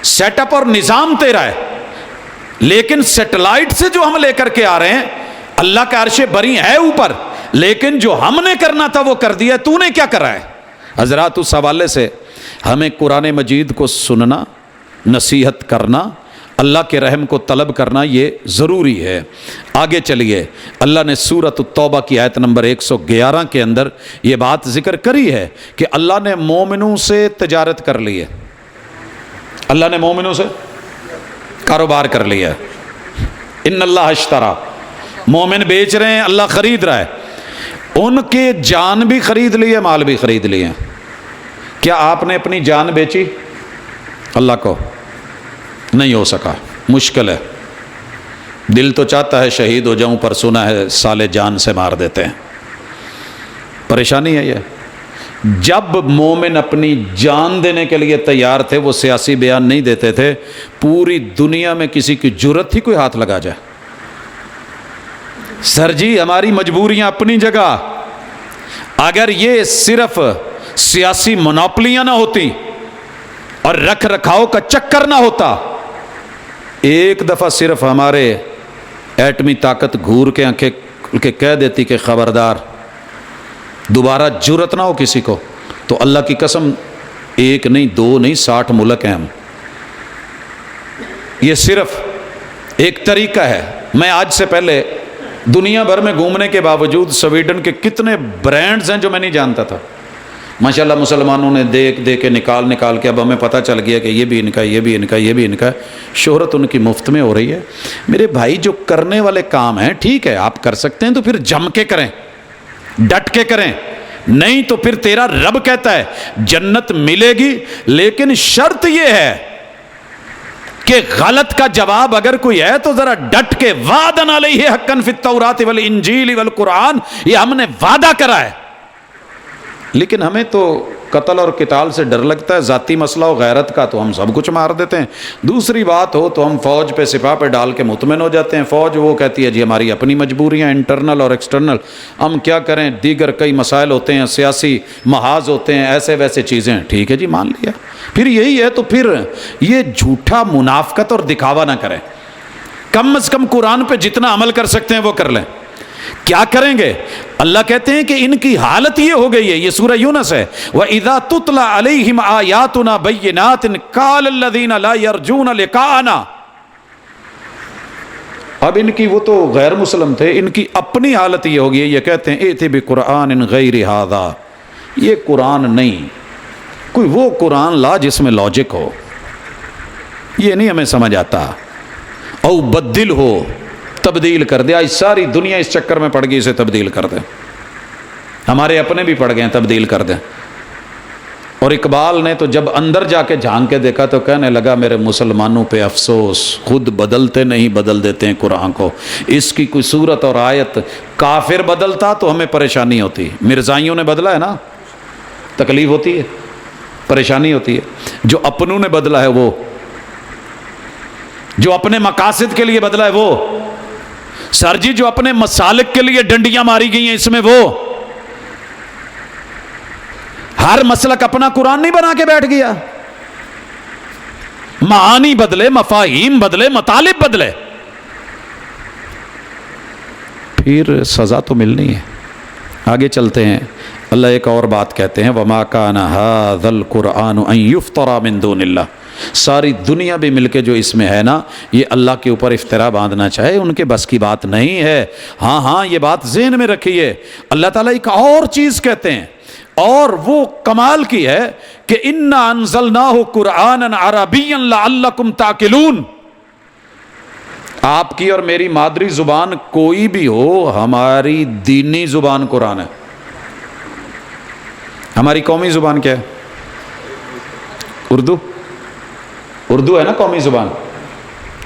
سیٹ اپ اور نظام تیرا ہے، لیکن سیٹلائٹ سے جو ہم لے کر کے آ رہے ہیں، اللہ کا عرش بری ہے اوپر، لیکن جو ہم نے کرنا تھا وہ کر دیا، تو نے کیا کرا ہے؟ حضرات اس حوالے سے ہمیں قرآن مجید کو سننا، نصیحت کرنا، اللہ کے رحم کو طلب کرنا یہ ضروری ہے۔ آگے چلیے، اللہ نے سورۃ التوبہ کی آیت نمبر 111 کے اندر یہ بات ذکر کری ہے کہ اللہ نے مومنوں سے تجارت کر لی ہے، اللہ نے مومنوں سے کاروبار کر لیا ہے۔ ان اللہ اشترا، مومن بیچ رہے ہیں، اللہ خرید رہا ہے، ان کے جان بھی خرید لی ہے، مال بھی خرید لیے ہیں۔ کیا آپ نے اپنی جان بیچی اللہ کو؟ نہیں ہو سکا، مشکل ہے۔ دل تو چاہتا ہے شہید ہو جاؤں، پر سنا ہے سالے جان سے مار دیتے ہیں۔ پریشانی ہے یہ۔ جب مومن اپنی جان دینے کے لیے تیار تھے، وہ سیاسی بیان نہیں دیتے تھے، پوری دنیا میں کسی کی جرت ہی کوئی ہاتھ لگا جائے۔ سر جی ہماری مجبوریاں اپنی جگہ، اگر یہ صرف سیاسی منوپلیاں نہ ہوتی اور رکھ رکھاؤ کا چکر نہ ہوتا، ایک دفعہ صرف ہمارے ایٹمی طاقت گھور کے آنکھیں کے کہہ دیتی کہ خبردار دوبارہ جرت نہ ہو کسی کو، تو اللہ کی قسم ایک نہیں، دو نہیں، 60 ملک ہیں ہم۔ یہ صرف ایک طریقہ ہے۔ میں آج سے پہلے دنیا بھر میں گھومنے کے باوجود سویڈن کے کتنے برانڈز ہیں جو میں نہیں جانتا تھا، ماشاءاللہ مسلمانوں نے دے کے نکال کے اب ہمیں پتہ چل گیا کہ یہ بھی ان کا، یہ بھی ان کا، یہ بھی ان کا۔ شہرت ان کی مفت میں ہو رہی ہے۔ میرے بھائی جو کرنے والے کام ہیں ٹھیک ہے، آپ کر سکتے ہیں تو پھر جم کے کریں، ڈٹ کے کریں، نہیں تو پھر تیرا رب کہتا ہے جنت ملے گی، لیکن شرط یہ ہے کہ غلط کا جواب اگر کوئی ہے تو ذرا ڈٹ کے، وعدن علیہ حقا فی التوراۃ والانجیل والقرآن، یہ ہم نے وعدہ کرا ہے۔ لیکن ہمیں تو قتل اور قتال سے ڈر لگتا ہے، ذاتی مسئلہ ہو غیرت کا تو ہم سب کچھ مار دیتے ہیں، دوسری بات ہو تو ہم فوج پہ سپاہ پہ ڈال کے مطمئن ہو جاتے ہیں۔ فوج وہ کہتی ہے جی ہماری اپنی مجبوریاں انٹرنل اور ایکسٹرنل، ہم کیا کریں، دیگر کئی مسائل ہوتے ہیں، سیاسی محاذ ہوتے ہیں، ایسے ویسے چیزیں، ٹھیک ہے جی مان لیا۔ پھر یہی ہے تو پھر یہ جھوٹا منافقت اور دکھاوا نہ کریں، کم از کم قرآن پہ جتنا عمل کر سکتے ہیں وہ کر لیں۔ کیا کریں گے؟ اللہ کہتے ہیں کہ ان کی حالت یہ ہو گئی ہے، یہ سورہ یونس ہے، وَإِذَا تُتْلَى عَلَيْهِمْ آيَاتُنَا بَيِّنَاتٍ قَالَ الَّذِينَ لَا يَرْجُونَ لِقَاءَنَا۔ اب ان کی، وہ تو غیر مسلم تھے، ان کی اپنی حالت یہ ہوگی، یہ کہتے ہیں ایتِ بِقُرْآنٍ غَيْرِ هَذَا، یہ قرآن نہیں، کوئی وہ قرآن لا جس میں لاجک ہو، یہ نہیں ہمیں سمجھ آتا، او بدل ہو، تبدیل کر دیا۔ ساری دنیا اس چکر میں پڑ گئی اسے تبدیل کر دیں، ہمارے اپنے بھی پڑ گئے تبدیل کر دیں۔ اور اقبال نے تو جب اندر جا کے جھانک کے دیکھا تو کہنے لگا میرے مسلمانوں پہ افسوس، خود بدلتے نہیں، بدل دیتے ہیں قرآن کو، اس کی کوئی صورت اور آیت کافر بدلتا تو ہمیں پریشانی ہوتی، مرزائیوں نے بدلا ہے نا، تکلیف ہوتی ہے، پریشانی ہوتی ہے، جو اپنوں نے بدلا ہے وہ، جو اپنے مقاصد کے لیے بدلا ہے وہ، سر جی جو اپنے مسالک کے لیے ڈنڈیاں ماری گئی ہیں اس میں وہ، ہر مسلک اپنا قرآن نہیں بنا کے بیٹھ گیا، معانی بدلے، مفاہیم بدلے، مطالب بدلے، پھر سزا تو ملنی ہے۔ آگے چلتے ہیں، اللہ ایک اور بات کہتے ہیں، وَمَا كَانَ هَذَا الْقُرْآنُ أَن يُفْتَرَى مِن دُونِ اللَّهِ، ساری دنیا بھی مل کے جو اس میں ہے نا، یہ اللہ کے اوپر افطرا باندھنا چاہے، ان کے بس کی بات نہیں ہے۔ ہاں یہ بات ذہن میں رکھیے، اللہ تعالیٰ ایک اور چیز کہتے ہیں، اور وہ کمال کی ہے کہ اِنَّا أَنزَلْنَاهُ قُرْآنًا عَرَبِيًّا لَعَلَّكُمْ تَعْقِلُونَ، آپ کی اور میری مادری زبان کوئی بھی ہو، ہماری دینی زبان قرآن ہے۔ ہماری قومی زبان کیا ہے؟ اردو ہے نا قومی زبان،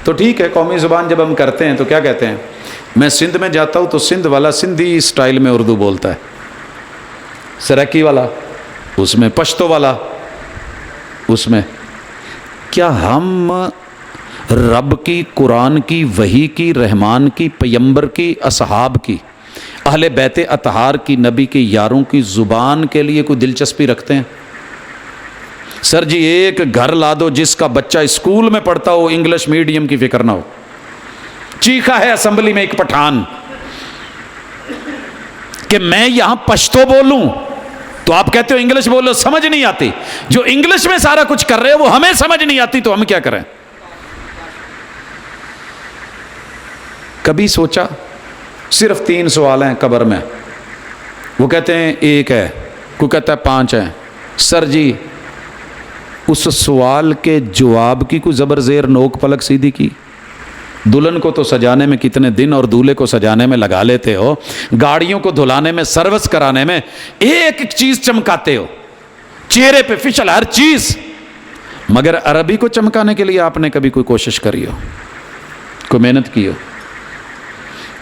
تو ٹھیک ہے، قومی زبان جب ہم کرتے ہیں تو کیا کہتے ہیں؟ میں سندھ میں جاتا ہوں تو سندھ والا سندھی اسٹائل میں اردو بولتا ہے، سرائکی والا اس میں، پشتو والا اس میں۔ کیا ہم رب کی، قرآن کی، وحی کی، رحمان کی، پیمبر کی، اصحاب کی، اہل بیت اطہار کی، نبی کی یاروں کی زبان کے لیے کوئی دلچسپی رکھتے ہیں؟ سر جی ایک گھر لا دو جس کا بچہ اسکول میں پڑھتا ہو، انگلش میڈیم کی فکر نہ ہو، چیخا ہے اسمبلی میں ایک پٹھان کہ میں یہاں پشتو بولوں تو آپ کہتے ہو انگلش بولو، سمجھ نہیں آتی، جو انگلش میں سارا کچھ کر رہے ہو وہ ہمیں سمجھ نہیں آتی تو ہم کیا کریں؟ کبھی سوچا؟ صرف 3 سوال ہیں قبر میں، وہ کہتے ہیں 1 ہے، کوئی کہتا ہے 5 ہے، سر جی اس سوال کے جواب کی کوئی زبر زیر نوک پلک سیدھی کی؟ دلہن کو تو سجانے میں کتنے دن اور دولہے کو سجانے میں لگا لیتے ہو، گاڑیوں کو دھلانے میں، سروس کرانے میں ایک ایک چیز چمکاتے ہو، چہرے پہ فشل، ہر چیز، مگر عربی کو چمکانے کے لیے آپ نے کبھی کوئی کوشش کری ہو، کوئی محنت کی ہو؟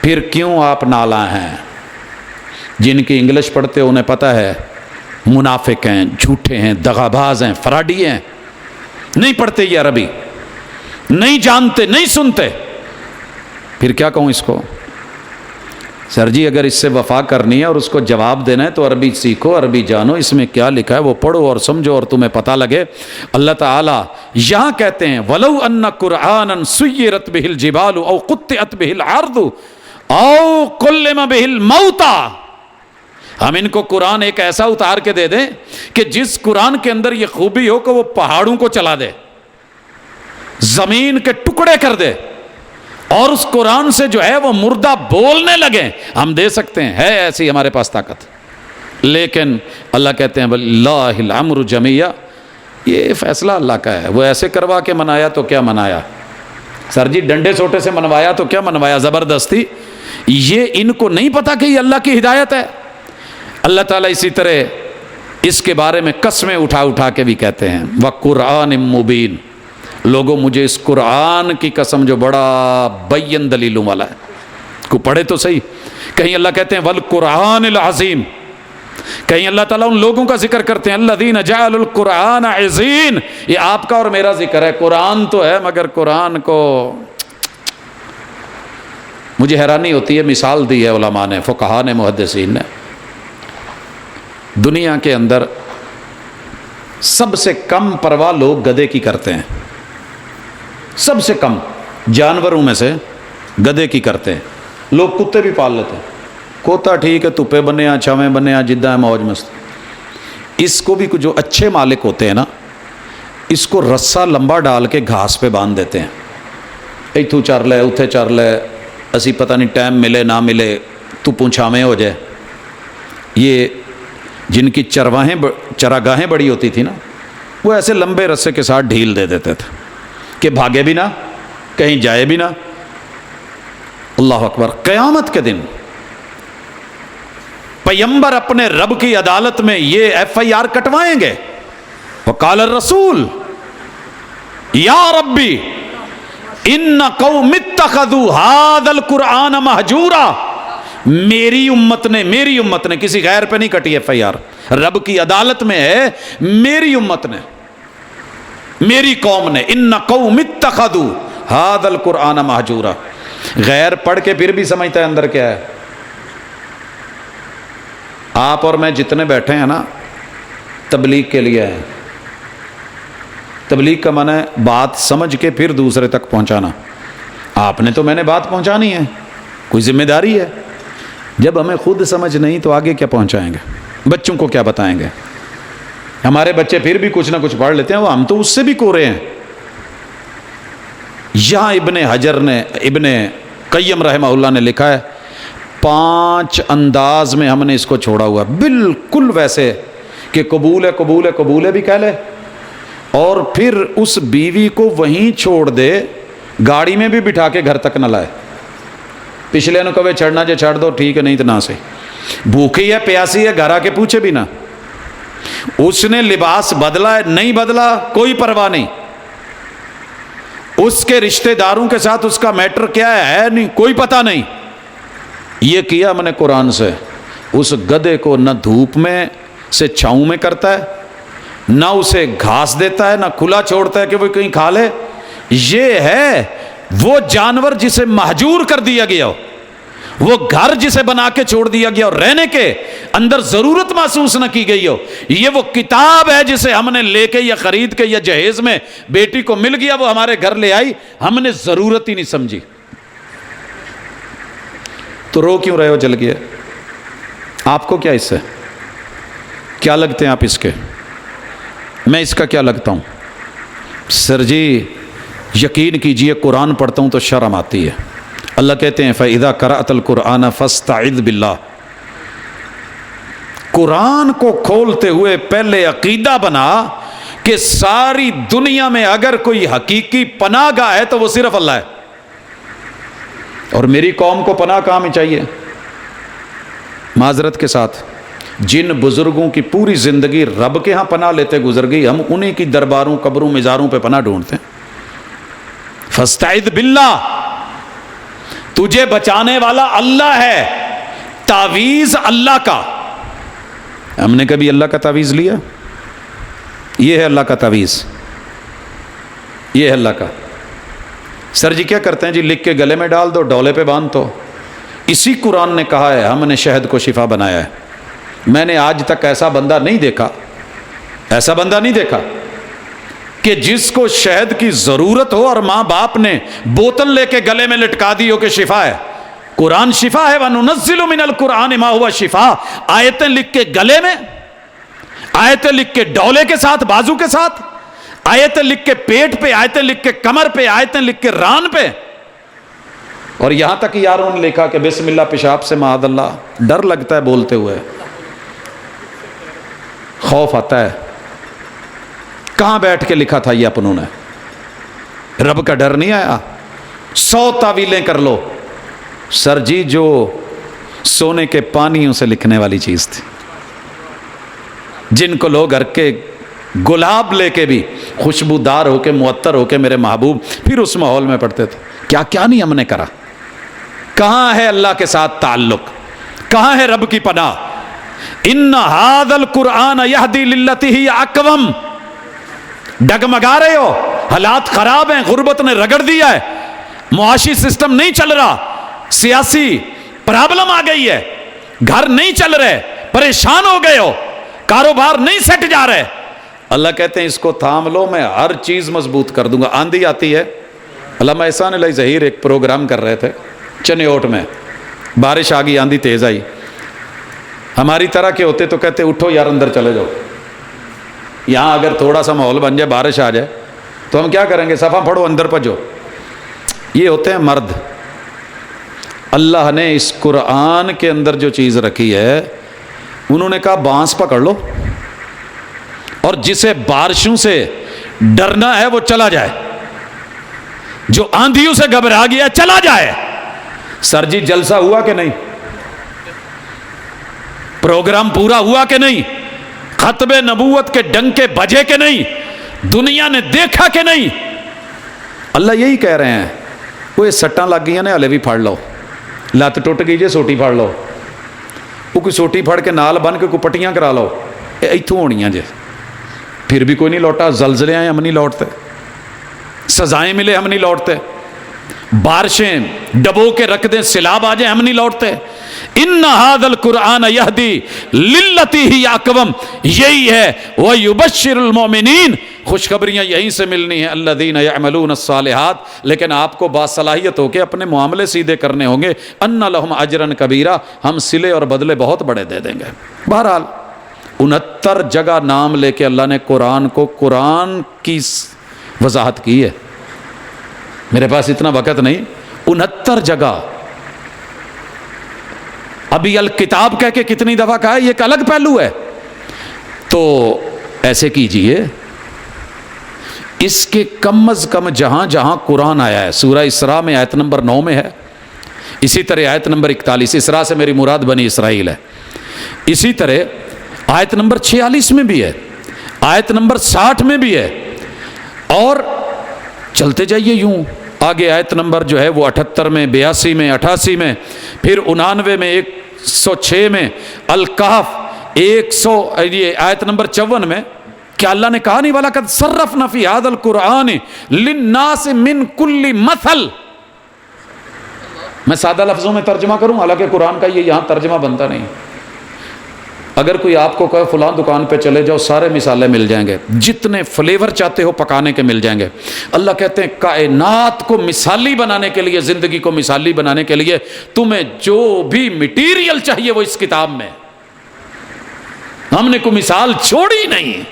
پھر کیوں آپ نالاں ہیں؟ جن کی انگلش پڑھتے ہو انہیں پتہ ہے منافق ہیں، جھوٹے ہیں، دغاباز ہیں، فراڈی ہیں، نہیں پڑھتے یہ عربی، نہیں جانتے، نہیں سنتے، پھر کیا کہوں اس کو؟ سر جی اگر اس سے وفا کرنی ہے اور اس کو جواب دینا ہے تو عربی سیکھو، عربی جانو، اس میں کیا لکھا ہے وہ پڑھو اور سمجھو اور تمہیں پتہ لگے۔ اللہ تعالیٰ یہاں کہتے ہیں وَلَوْ أَنَّ قُرْآنًا سُيِّرَتْ بِهِ الْجِبَالُ أَوْ قُطِّعَتْ بِهِ الْأَرْضُ أَوْ كُلِّمَ بِهِ الْمَوْتَى، ہم ان کو قرآن ایک ایسا اتار کے دے دیں کہ جس قرآن کے اندر یہ خوبی ہو کہ وہ پہاڑوں کو چلا دے، زمین کے ٹکڑے کر دے، اور اس قرآن سے جو ہے وہ مردہ بولنے لگے، ہم دے سکتے ہیں، ہے ایسی ہمارے پاس طاقت، لیکن اللہ کہتے ہیں وَلِلَّهِ الْأَمْرُ جَمِيعًا، یہ فیصلہ اللہ کا ہے، وہ ایسے کروا کے منایا تو کیا منایا؟ سر جی ڈنڈے سوٹے سے منوایا تو کیا منوایا؟ زبردستی؟ یہ ان کو نہیں پتا کہ یہ اللہ کی ہدایت ہے۔ اللہ تعالیٰ اسی طرح اس کے بارے میں قسمیں اٹھا اٹھا کے بھی کہتے ہیں وَقُرْآنٍ مُبِينٍ، لوگوں مجھے اس قرآن کی قسم جو بڑا بین دلیلوں والا ہے، کو پڑھے تو صحیح۔ کہیں اللہ کہتے ہیں وَالْقُرْآنِ الْعَظِيمِ، کہیں اللہ تعالیٰ ان لوگوں کا ذکر کرتے ہیں الَّذِينَ جَعَلُوا الْقُرْآنَ عِضِينَ، یہ آپ کا اور میرا ذکر ہے، قرآن تو ہے مگر قرآن کو، مجھے حیرانی ہوتی ہے، مثال دی ہے علماء نے، فقہاء نے، محدثین نے، دنیا کے اندر سب سے کم پرواہ لوگ گدھے کی کرتے ہیں، سب سے کم جانوروں میں سے گدھے کی کرتے ہیں، لوگ کتے بھی پال لیتے ہیں، کوتا ٹھیک ہے تپے بنے چھاویں بنے جدہ ہے موج مست. اس کو بھی جو اچھے مالک ہوتے ہیں نا اس کو رسا لمبا ڈال کے گھاس پہ باندھ دیتے ہیں. اتھو چر لے اتھے چر لے اسی پتہ نہیں ٹائم ملے نہ ملے تو پونچھاویں ہو جائے. یہ جن کی چراگاہیں بڑی ہوتی تھی نا وہ ایسے لمبے رسے کے ساتھ ڈھیل دے دیتے تھے کہ بھاگے بھی نہ کہیں جائے بھی نہ. اللہ اکبر. قیامت کے دن پیغمبر اپنے رب کی عدالت میں یہ FIR کٹوائیں گے. وقال الرسول یا ربی ان قوم اتخذوا هذا القرآن مہجورا. میری امت نے کسی غیر پہ نہیں کٹی FIR. رب کی عدالت میں ہے میری امت نے میری قوم نے. ان قوم اتخذوا هذا القرآن مہجورا. غیر پڑھ کے پھر بھی سمجھتا ہے اندر کیا ہے. آپ اور میں جتنے بیٹھے ہیں نا تبلیغ کے لیے ہیں. تبلیغ کا معنی ہے بات سمجھ کے پھر دوسرے تک پہنچانا. آپ نے تو میں نے بات پہنچانی ہے, کوئی ذمہ داری ہے. جب ہمیں خود سمجھ نہیں تو آگے کیا پہنچائیں گے, بچوں کو کیا بتائیں گے. ہمارے بچے پھر بھی کچھ نہ کچھ پڑھ لیتے ہیں, وہ ہم تو اس سے بھی کورے ہیں. یہاں ابن حجر نے ابن قیم رحمہ اللہ نے لکھا ہے 5 انداز میں ہم نے اس کو چھوڑا ہوا, بالکل ویسے کہ قبول ہے قبول ہے قبول ہے بھی کہہ لے اور پھر اس بیوی کو وہیں چھوڑ دے, گاڑی میں بھی بٹھا کے گھر تک نہ لائے. پچھلے نے کہے چھڑنا جے چھڑ دو ٹھیک ہے نہیں تو نہ سے. بھوکی ہے پیاسی ہے گھر آ کے پوچھے بھی نہ. اس نے لباس بدلا ہے نہیں بدلا کوئی پرواہ نہیں. اس کے رشتہ داروں کے ساتھ اس کا میٹر کیا ہے نہیں کوئی پتہ نہیں. یہ کیا ہم نے قرآن سے. اس گدھے کو نہ دھوپ میں سے چھاؤں میں کرتا ہے, نہ اسے گھاس دیتا ہے, نہ کھلا چھوڑتا ہے کہ وہ کہیں کھا لے. یہ ہے وہ جانور جسے مہجور کر دیا گیا ہو, وہ گھر جسے بنا کے چھوڑ دیا گیا اور رہنے کے اندر ضرورت محسوس نہ کی گئی ہو. یہ وہ کتاب ہے جسے ہم نے لے کے یا خرید کے یا جہیز میں بیٹی کو مل گیا, وہ ہمارے گھر لے آئی, ہم نے ضرورت ہی نہیں سمجھی. تو رو کیوں رہے ہو, جل گیا. آپ کو کیا اس سے کیا لگتے ہیں آپ اس کے, میں اس کا کیا لگتا ہوں. سر جی یقین کیجئے قرآن پڑھتا ہوں تو شرم آتی ہے. اللہ کہتے ہیں فَإِذَا قَرَأْتَ الْقُرْآنَ فَاسْتَعِذْ بِاللَّهِ. قرآن کو کھولتے ہوئے پہلے عقیدہ بنا کہ ساری دنیا میں اگر کوئی حقیقی پناہ گاہ ہے تو وہ صرف اللہ ہے, اور میری قوم کو پناہ کہاں میں چاہیے. معذرت کے ساتھ جن بزرگوں کی پوری زندگی رب کے ہاں پناہ لیتے گزر گئی, ہم انہیں کی درباروں قبروں مزاروں پہ پناہ ڈھونڈتے ہیں. فاستعذ باللہ, تجھے بچانے والا اللہ ہے, تعویذ اللہ کا. ہم نے کبھی اللہ کا تعویذ لیا؟ یہ ہے اللہ کا تعویذ, یہ ہے اللہ کا. سر جی کیا کرتے ہیں جی, لکھ کے گلے میں ڈال دو ڈولے پہ باندھ دو. اسی قرآن نے کہا ہے ہم نے شہد کو شفا بنایا ہے. میں نے آج تک ایسا بندہ نہیں دیکھا کہ جس کو شہد کی ضرورت ہو اور ماں باپ نے بوتل لے کے گلے میں لٹکا دی ہو کہ شفا ہے. قرآن شفا ہے. وَنُنَزِّلُ مِنَ الْقُرْآنِ مَا هُوَ شِفَاء. آیتیں لکھ کے گلے میں, آیتیں لکھ کے ڈولے کے ساتھ بازو کے ساتھ, آیتیں لکھ کے پیٹ پہ, آیتیں لکھ کے کمر پہ, آیتیں لکھ کے ران پہ. اور یہاں تک یاروں نے لکھا کہ بسم اللہ پیشاب سے معاذ اللہ. ڈر لگتا ہے بولتے ہوئے, خوف آتا ہے. کہاں بیٹھ کے لکھا تھا یہ اپنوں نے؟ رب کا ڈر نہیں آیا. 100 تعویلیں کر لو. سر جی جو سونے کے پانیوں سے لکھنے والی چیز تھی, جن کو لوگ گھر کے گلاب لے کے بھی خوشبودار ہو کے معطر ہو کے میرے محبوب پھر اس ماحول میں پڑھتے تھے. کیا کیا نہیں ہم نے کرا. کہاں ہے اللہ کے ساتھ تعلق, کہاں ہے رب کی پناہ. ان ھذا القرآن یہدی للتی ہی اقوم. ڈگمگا رہے ہو, حالات خراب ہیں, غربت نے رگڑ دیا ہے, معاشی سسٹم نہیں چل رہا, سیاسی پرابلم آ گئی ہے, گھر نہیں چل رہے, پریشان ہو گئے ہو, کاروبار نہیں سیٹ جا رہے. اللہ کہتے ہیں اس کو تھام لو, میں ہر چیز مضبوط کر دوں گا. آندھی آتی ہے. علامہ احسان علیہ ظہیر ایک پروگرام کر رہے تھے چنیوٹ میں, بارش آ گئی, آندھی تیز آئی, ہماری طرح کے ہوتے تو کہتے اٹھو یار اندر چلے جاؤ. یہاں اگر تھوڑا سا ماحول بن جائے, بارش آ جائے تو ہم کیا کریں گے؟ صفحہ پڑھو, اندر بھجو. یہ ہوتے ہیں مرد. اللہ نے اس قرآن کے اندر جو چیز رکھی ہے, انہوں نے کہا بانس پکڑ لو, اور جسے بارشوں سے ڈرنا ہے وہ چلا جائے, جو آندھیوں سے گھبرا گیا چلا جائے. سر جی جلسہ ہوا کہ نہیں؟ پروگرام پورا ہوا کہ نہیں؟ ختم نبوت کے ڈنکے بجے کہ نہیں؟ دنیا نے دیکھا کہ نہیں؟ اللہ یہی کہہ رہے ہیں, وہ سٹاں لگ گئی نے, ہلے بھی پھڑ لو. لت ٹوٹ گئی جے, سوٹی پھڑ لو. وہ کوئی سوٹی پھڑ کے نال بن کے کوئی پٹیاں کرا لو, اتوں ہونیاں جے. پھر بھی کوئی نہیں لوٹا. زلزلے آئے ہم نہیں لوٹتے, سزائیں ملے ہم نہیں لوٹتے, بارشیں ڈبو کے رکھ دیں سیلاب آ جائیں ہم نہیں لوٹتے. ان ھذا القرآن یہدی للتی ہی اقوم, یہی ہے ویبشر المؤمنین, خوشخبریاں یہیں سے ملنی ہیں. الذین یعملون الصالحات, لیکن آپ کو باصلاحیت ہو کے اپنے معاملے سیدھے کرنے ہوں گے. ان لہم اجرا کبیرا, ہم صلے اور بدلے بہت بڑے دے دیں گے. بہرحال 69 جگہ نام لے کے اللہ نے قرآن کو, قرآن کی وضاحت کی ہے. میرے پاس اتنا وقت نہیں. 69 جگہ. ابھی الکتاب کہہ کے کتنی دفعہ کہا ہے, یہ ایک الگ پہلو ہے. تو ایسے کیجئے, اس کے کم از کم جہاں جہاں قرآن آیا ہے, سورہ اسراء میں آیت نمبر 9 میں ہے, اسی طرح آیت نمبر 41, اسراء سے میری مراد بنی اسرائیل ہے. اسی طرح آیت نمبر 46 میں بھی ہے, آیت نمبر 60 میں بھی ہے, اور چلتے جائیے یوں آگے. آیت نمبر جو ہے وہ 78 میں, 82 میں, 88 میں, پھر 99 میں, 106 میں, الکہف 100, آیت نمبر 54 میں. کیا اللہ نے کہا نہیں وَلَقَدْ صَرَّفْنَا فِي هَذَا الْقُرْآنِ لِلنَّاسِ مِنْ كُلِّ مَثَلٍ. میں سادہ لفظوں میں ترجمہ کروں, حالانکہ قرآن کا یہ یہاں ترجمہ بنتا نہیں. اگر کوئی آپ کو کہے فلاں دکان پہ چلے جاؤ, سارے مثالیں مل جائیں گے, جتنے فلیور چاہتے ہو پکانے کے مل جائیں گے. اللہ کہتے ہیں کائنات کو مثالی بنانے کے لیے, زندگی کو مثالی بنانے کے لیے تمہیں جو بھی مٹیریل چاہیے وہ اس کتاب میں. ہم نے کوئی مثال چھوڑی نہیں,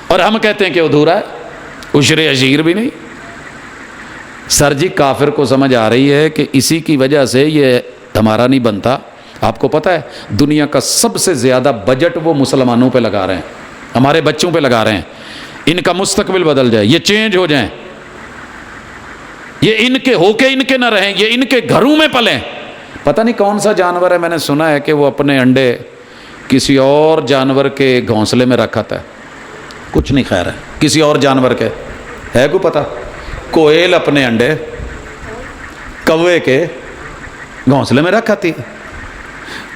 اور ہم کہتے ہیں کہ ادھورا ہے, عشر اجیر بھی نہیں. سر جی کافر کو سمجھ آ رہی ہے کہ اسی کی وجہ سے یہ ہمارا نہیں بنتا. آپ کو پتہ ہے دنیا کا سب سے زیادہ بجٹ وہ مسلمانوں پہ لگا رہے ہیں, ہمارے بچوں پہ لگا رہے ہیں. ان کا مستقبل بدل جائے, یہ چینج ہو جائیں, یہ ان کے ہو کے ان کے نہ رہیں, یہ ان کے گھروں میں پلیں. پتہ نہیں کون سا جانور ہے, میں نے سنا ہے کہ وہ اپنے انڈے کسی اور جانور کے گھونسلے میں رکھا تھا. کچھ نہیں خیر ہے, کسی اور جانور کے ہے کو پتہ. کوئل اپنے انڈے کوے کے گھونسلے میں رکھا تھی.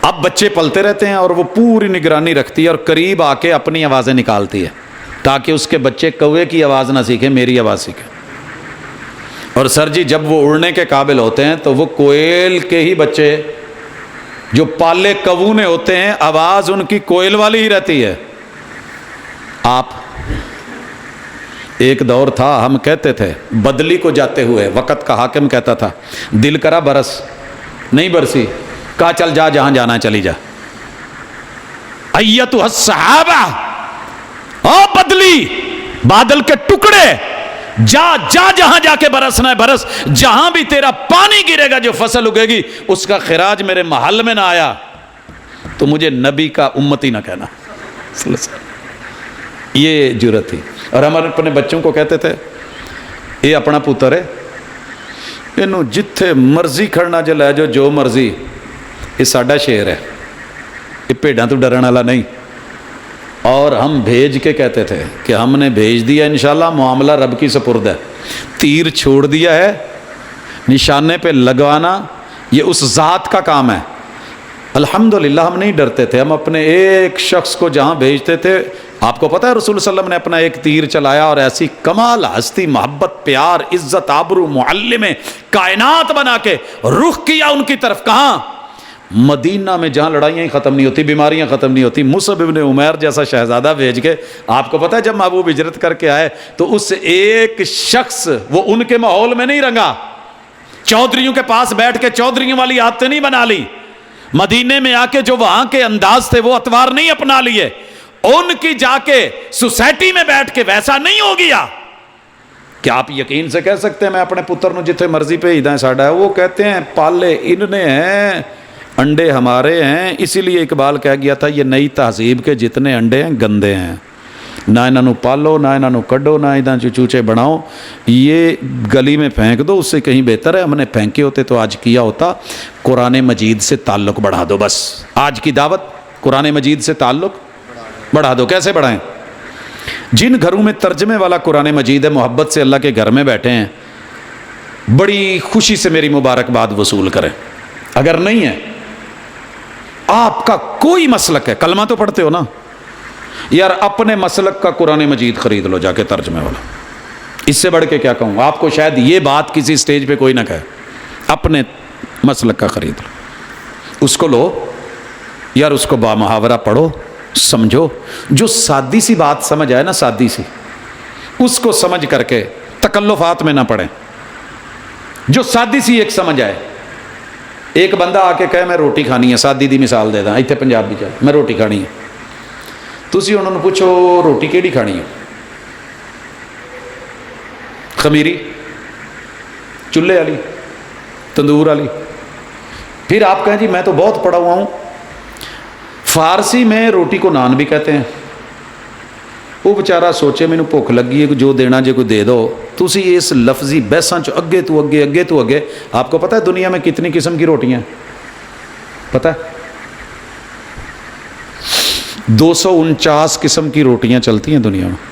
اب بچے پلتے رہتے ہیں اور وہ پوری نگرانی رکھتی ہے, اور قریب آ کے اپنی آوازیں نکالتی ہے تاکہ اس کے بچے کوے کی آواز نہ سیکھیں, میری آواز سیکھیں. اور سر جی جب وہ اڑنے کے قابل ہوتے ہیں تو وہ کوئل کے ہی بچے جو پالے کونے ہوتے ہیں, آواز ان کی کوئل والی ہی رہتی ہے. آپ ایک دور تھا ہم کہتے تھے بدلی کو جاتے ہوئے, وقت کا حاکم کہتا تھا دل کرا برس, نہیں برسی, کہا چل جا جہاں جانا چلی جا. ایتھا الصحابہ, او بدلی, بادل کے ٹکڑے, جا جا جہاں جا کے برسنا ہے برس. جہاں بھی تیرا پانی گرے گا, جو فصل اگے گی, اس کا خراج میرے محل میں نہ آیا تو مجھے نبی کا امتی نہ کہنا. یہ جرت تھی. اور ہم اپنے بچوں کو کہتے تھے یہ اپنا پتر ہے, اینو جتھے مرضی کھڑنا جے لے جو مرضی, یہ ساڈا شیر ہے, یہ بھیڑاں تو ڈرن والا نہیں. اور ہم بھیج کے کہتے تھے کہ ہم نے بھیج دیا, انشاءاللہ معاملہ رب کی سپرد ہے. تیر چھوڑ دیا ہے, نشانے پہ لگوانا یہ اس ذات کا کام ہے. الحمدللہ ہم نہیں ڈرتے تھے. ہم اپنے ایک شخص کو جہاں بھیجتے تھے, آپ کو پتہ ہے رسول صلی اللہ علیہ وسلم نے اپنا ایک تیر چلایا اور ایسی کمال ہستی, محبت, پیار, عزت, آبرو, معلم کائنات بنا کے رخ کیا ان کی طرف. کہاں؟ مدینہ میں, جہاں لڑائیاں ہی ختم نہیں ہوتی, بیماریاں ختم نہیں ہوتی. مصعب ابن عمیر جیسا شہزادہ بھیج کے, آپ کو پتہ ہے جب محبوب ہجرت کر کے آئے تو اس ایک شخص وہ ان کے ماحول میں نہیں رنگا, چودھریوں کے پاس بیٹھ کے چودھریوں والی عادتیں نہیں بنا لی، مدینے میں آ کے جو وہاں کے انداز تھے وہ اطوار نہیں اپنا لیے، ان کی جا کے سوسائٹی میں بیٹھ کے ویسا نہیں ہو گیا۔ کیا آپ یقین سے کہہ سکتے ہیں میں اپنے پتر نو جتھے مرضی بھیج دیں ساڈا ہے؟ وہ کہتے ہیں پالے ان نے ہیں، انڈے ہمارے ہیں۔ اسی لیے اقبال کہہ گیا تھا یہ نئی تہذیب کے جتنے انڈے ہیں گندے ہیں، نہ انہاں نو پالو، نہ انہاں نو کڈو، نہ انہاں چوچے بناؤ، یہ گلی میں پھینک دو، اس سے کہیں بہتر ہے ہم نے پھینکے ہوتے تو آج کیا ہوتا۔ قرآن مجید سے تعلق بڑھا دو، بس آج کی دعوت قرآن مجید سے تعلق بڑھا دو۔ کیسے بڑھائیں؟ جن گھروں میں ترجمے والا قرآن مجید ہے، محبت سے اللہ کے گھر میں بیٹھے ہیں، بڑی خوشی سے میری مبارکباد وصول کریں۔ اگر نہیں ہے آپ کا کوئی مسلک ہے، کلمہ تو پڑھتے ہو نا یار، اپنے مسلک کا قرآن مجید خرید لو جا کے ترجمے والا۔ اس سے بڑھ کے کیا کہوں آپ کو؟ شاید یہ بات کسی سٹیج پہ کوئی نہ کہے، اپنے مسلک کا خرید لو، اس کو لو یار، اس کو با محاورہ پڑھو، سمجھو، جو سادی سی بات سمجھ آئے نا، سادی سی، اس کو سمجھ کر کے تکلفات میں نہ پڑھیں، جو سادی سی ایک سمجھ آئے۔ ایک بندہ آ کے کہے میں روٹی کھانی ہے، سادی دی مثال دے دا اتنے پنجابی چ میں روٹی کھانی ہے، تسی انہوں نے پوچھو روٹی کیڑی کھانی ہے؟ خمیری، چولہے والی، تندور والی؟ پھر آپ کہیں جی میں تو بہت پڑھا ہوا ہوں، فارسی میں روٹی کو نان بھی کہتے ہیں۔ وہ بیچارہ سوچے مینوں بھوک لگی ہے، جو دینا جے کوئی دے دو۔ تسی اس لفظی بحثاں چ اگے تو اگے اگے تو اگے۔ آپ کو پتہ ہے دنیا میں کتنی قسم کی روٹیاں؟ پتہ ہے 249 قسم کی روٹیاں چلتی ہیں دنیا میں۔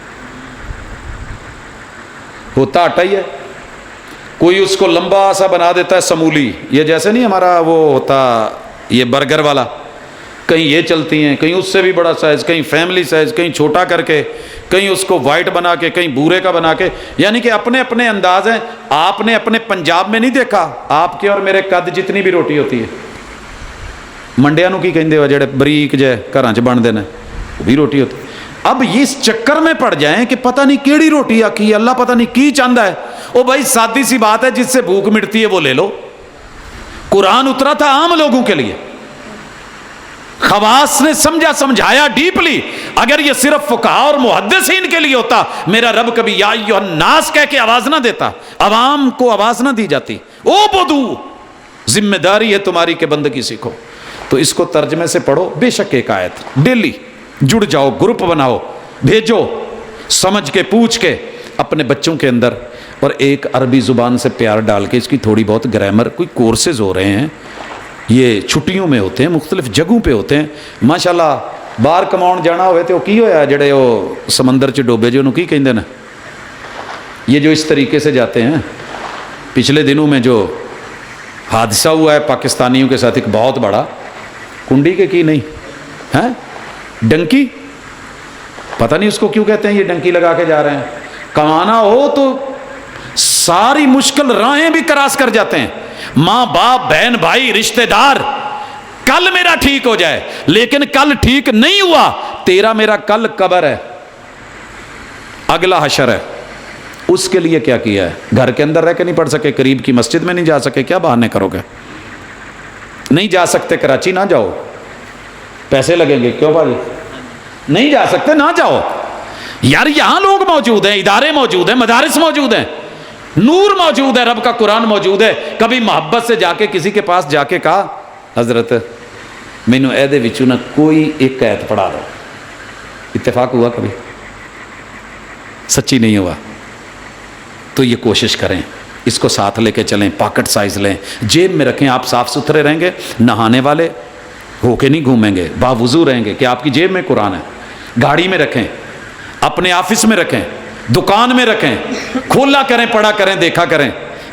ہوتا آٹا ہی ہے، کوئی اس کو لمبا سا بنا دیتا ہے سمولی، یہ جیسے نہیں ہمارا وہ ہوتا یہ برگر والا، کہیں یہ چلتی ہیں، کہیں اس سے بھی بڑا سائز، کہیں فیملی سائز، کہیں چھوٹا کر کے، کہیں اس کو وائٹ بنا کے، کہیں بھورے کا بنا کے، یعنی کہ اپنے اپنے انداز ہیں۔ آپ نے اپنے پنجاب میں نہیں دیکھا آپ کے اور میرے قد جتنی بھی روٹی ہوتی ہے، منڈیا نو کی کہندے ہو جڑے بریک جے گھراں چ بنتے ہیں، وہ بھی روٹی ہوتی ہے۔ اب یہ اس چکر میں پڑ جائیں کہ پتہ نہیں کیڑی روٹی آکی ہے، اللہ پتہ نہیں کی چاہتا ہے۔ او بھائی سادی سی بات ہے، جس سے بھوک مٹتی ہے وہ لے لو۔ قرآن اترا تھا عام لوگوں کے لیے، خواص نے سمجھا سمجھایا ڈیپلی۔ اگر یہ صرف فقہاء اور محدثین کے لیے ہوتا، میرا رب کبھی یا ایھا الناس کہہ کے آواز نہ دیتا، عوام کو آواز نہ دی جاتی۔ او بدو، ذمہ داری ہے تمہاری کہ بندگی سیکھو۔ تو اس کو ترجمے سے پڑھو، بے شک ایک آیت ڈیلی جڑ جاؤ، گروپ بناؤ، بھیجو، سمجھ کے پوچھ کے اپنے بچوں کے اندر، اور ایک عربی زبان سے پیار ڈال کے اس کی تھوڑی بہت گرامر، کوئی کورسز ہو رہے ہیں، یہ چھٹیوں میں ہوتے ہیں، مختلف جگہوں پہ ہوتے ہیں۔ ماشاءاللہ باہر کماؤن جانا ہوئے تو وہ کی ہویا جڑے وہ سمندر چ ڈوبے جو انہوں کی کہندے نا، یہ جو اس طریقے سے جاتے ہیں۔ پچھلے دنوں میں جو حادثہ ہوا ہے پاکستانیوں کے ساتھ ایک بہت بڑا، کنڈی کے کی نہیں ہیں، ڈنکی، پتہ نہیں اس کو کیوں کہتے ہیں، یہ ڈنکی لگا کے جا رہے ہیں۔ کمانا ہو تو ساری مشکل راہیں بھی کراس کر جاتے ہیں، ماں باپ بہن بھائی رشتہ دار، کل میرا ٹھیک ہو جائے، لیکن کل ٹھیک نہیں ہوا، تیرا میرا کل قبر ہے، اگلا حشر ہے۔ اس کے لیے کیا کیا ہے؟ گھر کے اندر رہ کے نہیں پڑھ سکے، قریب کی مسجد میں نہیں جا سکے، کیا بہانے کرو گے؟ نہیں جا سکتے کراچی، نہ جاؤ، پیسے لگیں گے، کیوں بھائی؟ نہیں جا سکتے، نہ جاؤ یار، یہاں لوگ موجود ہیں، ادارے موجود ہیں، مدارس موجود ہیں، نور موجود ہے، رب کا قرآن موجود ہے۔ کبھی محبت سے جا کے کسی کے پاس جا کے کہا حضرت مینوں اے دے وچوں نہ کوئی ایک آیت پڑھا دو؟ اتفاق ہوا کبھی؟ سچی نہیں ہوا۔ تو یہ کوشش کریں، اس کو ساتھ لے کے چلیں، پاکٹ سائز لیں، جیب میں رکھیں۔ آپ صاف ستھرے رہیں گے، نہانے والے ہو کے نہیں گھومیں گے، باوضو رہیں گے کہ آپ کی جیب میں قرآن ہے۔ گاڑی میں رکھیں، اپنے آفس میں رکھیں، دکان میں رکھیں، کھولا کریں، پڑھا کریں، دیکھا کریں۔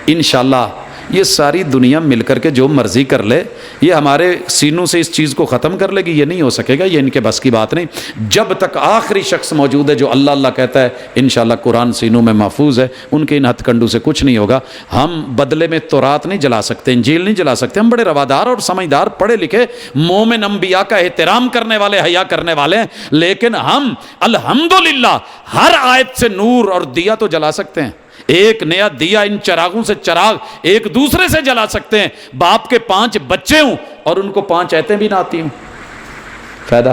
انشاءاللہ یہ ساری دنیا مل کر کے جو مرضی کر لے، یہ ہمارے سینوں سے اس چیز کو ختم کر لے گی، یہ نہیں ہو سکے گا، یہ ان کے بس کی بات نہیں۔ جب تک آخری شخص موجود ہے جو اللہ اللہ کہتا ہے، انشاءاللہ قرآن سینوں میں محفوظ ہے، ان کے ان ہتھ کنڈوں سے کچھ نہیں ہوگا۔ ہم بدلے میں تورات نہیں جلا سکتے، انجیل نہیں جلا سکتے، ہم بڑے روادار اور سمجھدار پڑھے لکھے مومن انبیاء کا احترام کرنے والے، حیا کرنے والے ہیں، لیکن ہم الحمدللہ ہر آیت سے نور اور دیا تو جلا سکتے ہیں۔ ایک نیا دیا ان چراغوں سے چراغ ایک دوسرے سے جلا سکتے ہیں. باپ کے 5 بچے ہوں اور ان کو 5 ایتیں بھی نہ آتی ہوں. فائدہ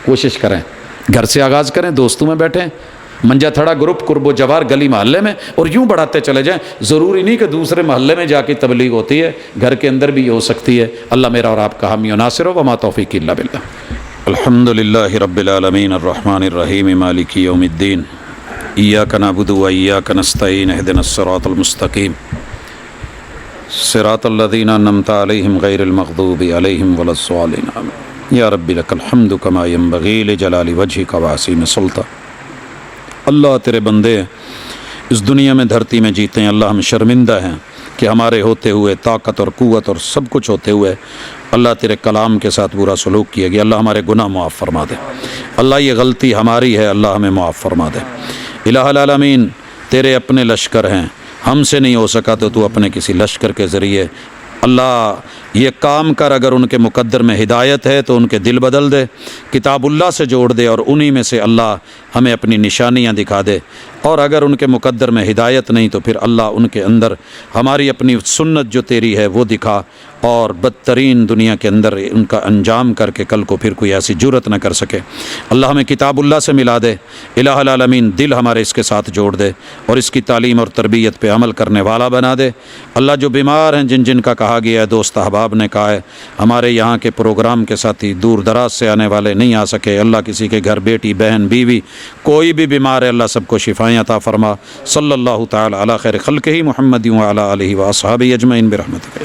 کوشش کریں, گھر سے آغاز کریں, دوستوں میں بیٹھیں, منجا تھڑا گروپ قرب و جوار گلی محلے میں, اور یوں بڑھاتے چلے جائیں. ضروری نہیں کہ دوسرے محلے میں جا کے تبلیغ ہوتی ہے, گھر کے اندر بھی ہو سکتی ہے. اللہ میرا اور آپ کا حامی و ناصر ہو. وما توفیق الا باللہ. الحمد للہ رب العالمین الرحمن الرحیم مالک یوم الدین ایاک نعبد و ایاک نستعین اہدنا الصراط المستقیم صراط الذین انعمت علیہم غیر المغضوب علیہم ولا الضالین آمین. یا رب لک الحمد کما ینبغی لجلال وجہک وعظیم سلطانک. اللہ تیرے بندے اس دنیا میں دھرتی میں جیتے ہیں. اللہ ہم شرمندہ ہیں کہ ہمارے ہوتے ہوئے طاقت اور قوت اور سب کچھ ہوتے ہوئے اللہ تیرے کلام کے ساتھ برا سلوک کیا گیا. اللہ ہمارے گناہ معاف فرما دے. اللہ یہ غلطی ہماری ہے, اللہ ہمیں معاف فرما دے. الہ العالمین تیرے اپنے لشکر ہیں, ہم سے نہیں ہو سکا تو اپنے کسی لشکر کے ذریعے اللہ یہ کام کر. اگر ان کے مقدر میں ہدایت ہے تو ان کے دل بدل دے, کتاب اللہ سے جوڑ دے, اور انہی میں سے اللہ ہمیں اپنی نشانیاں دکھا دے. اور اگر ان کے مقدر میں ہدایت نہیں تو پھر اللہ ان کے اندر ہماری اپنی سنت جو تیری ہے وہ دکھا, اور بدترین دنیا کے اندر ان کا انجام کر کے کل کو پھر کوئی ایسی جرت نہ کر سکے. اللہ ہمیں کتاب اللہ سے ملا دے. الہ العالمین دل ہمارے اس کے ساتھ جوڑ دے اور اس کی تعلیم اور تربیت پہ عمل کرنے والا بنا دے. اللہ جو بیمار ہیں جن کا کہا گیا ہے, دوست احباب نے کہا ہے ہمارے یہاں کے پروگرام کے ساتھی دور دراز سے آنے والے نہیں آ سکے, اللہ کسی کے گھر بیٹی بہن بیوی کوئی بھی بیمار ہے, اللہ سب کو شفائیں عطا فرما. صلی اللہ تعالی علی خیر خلقہ محمد وعلی آلہ واصحابہ اجمعین برحمتک.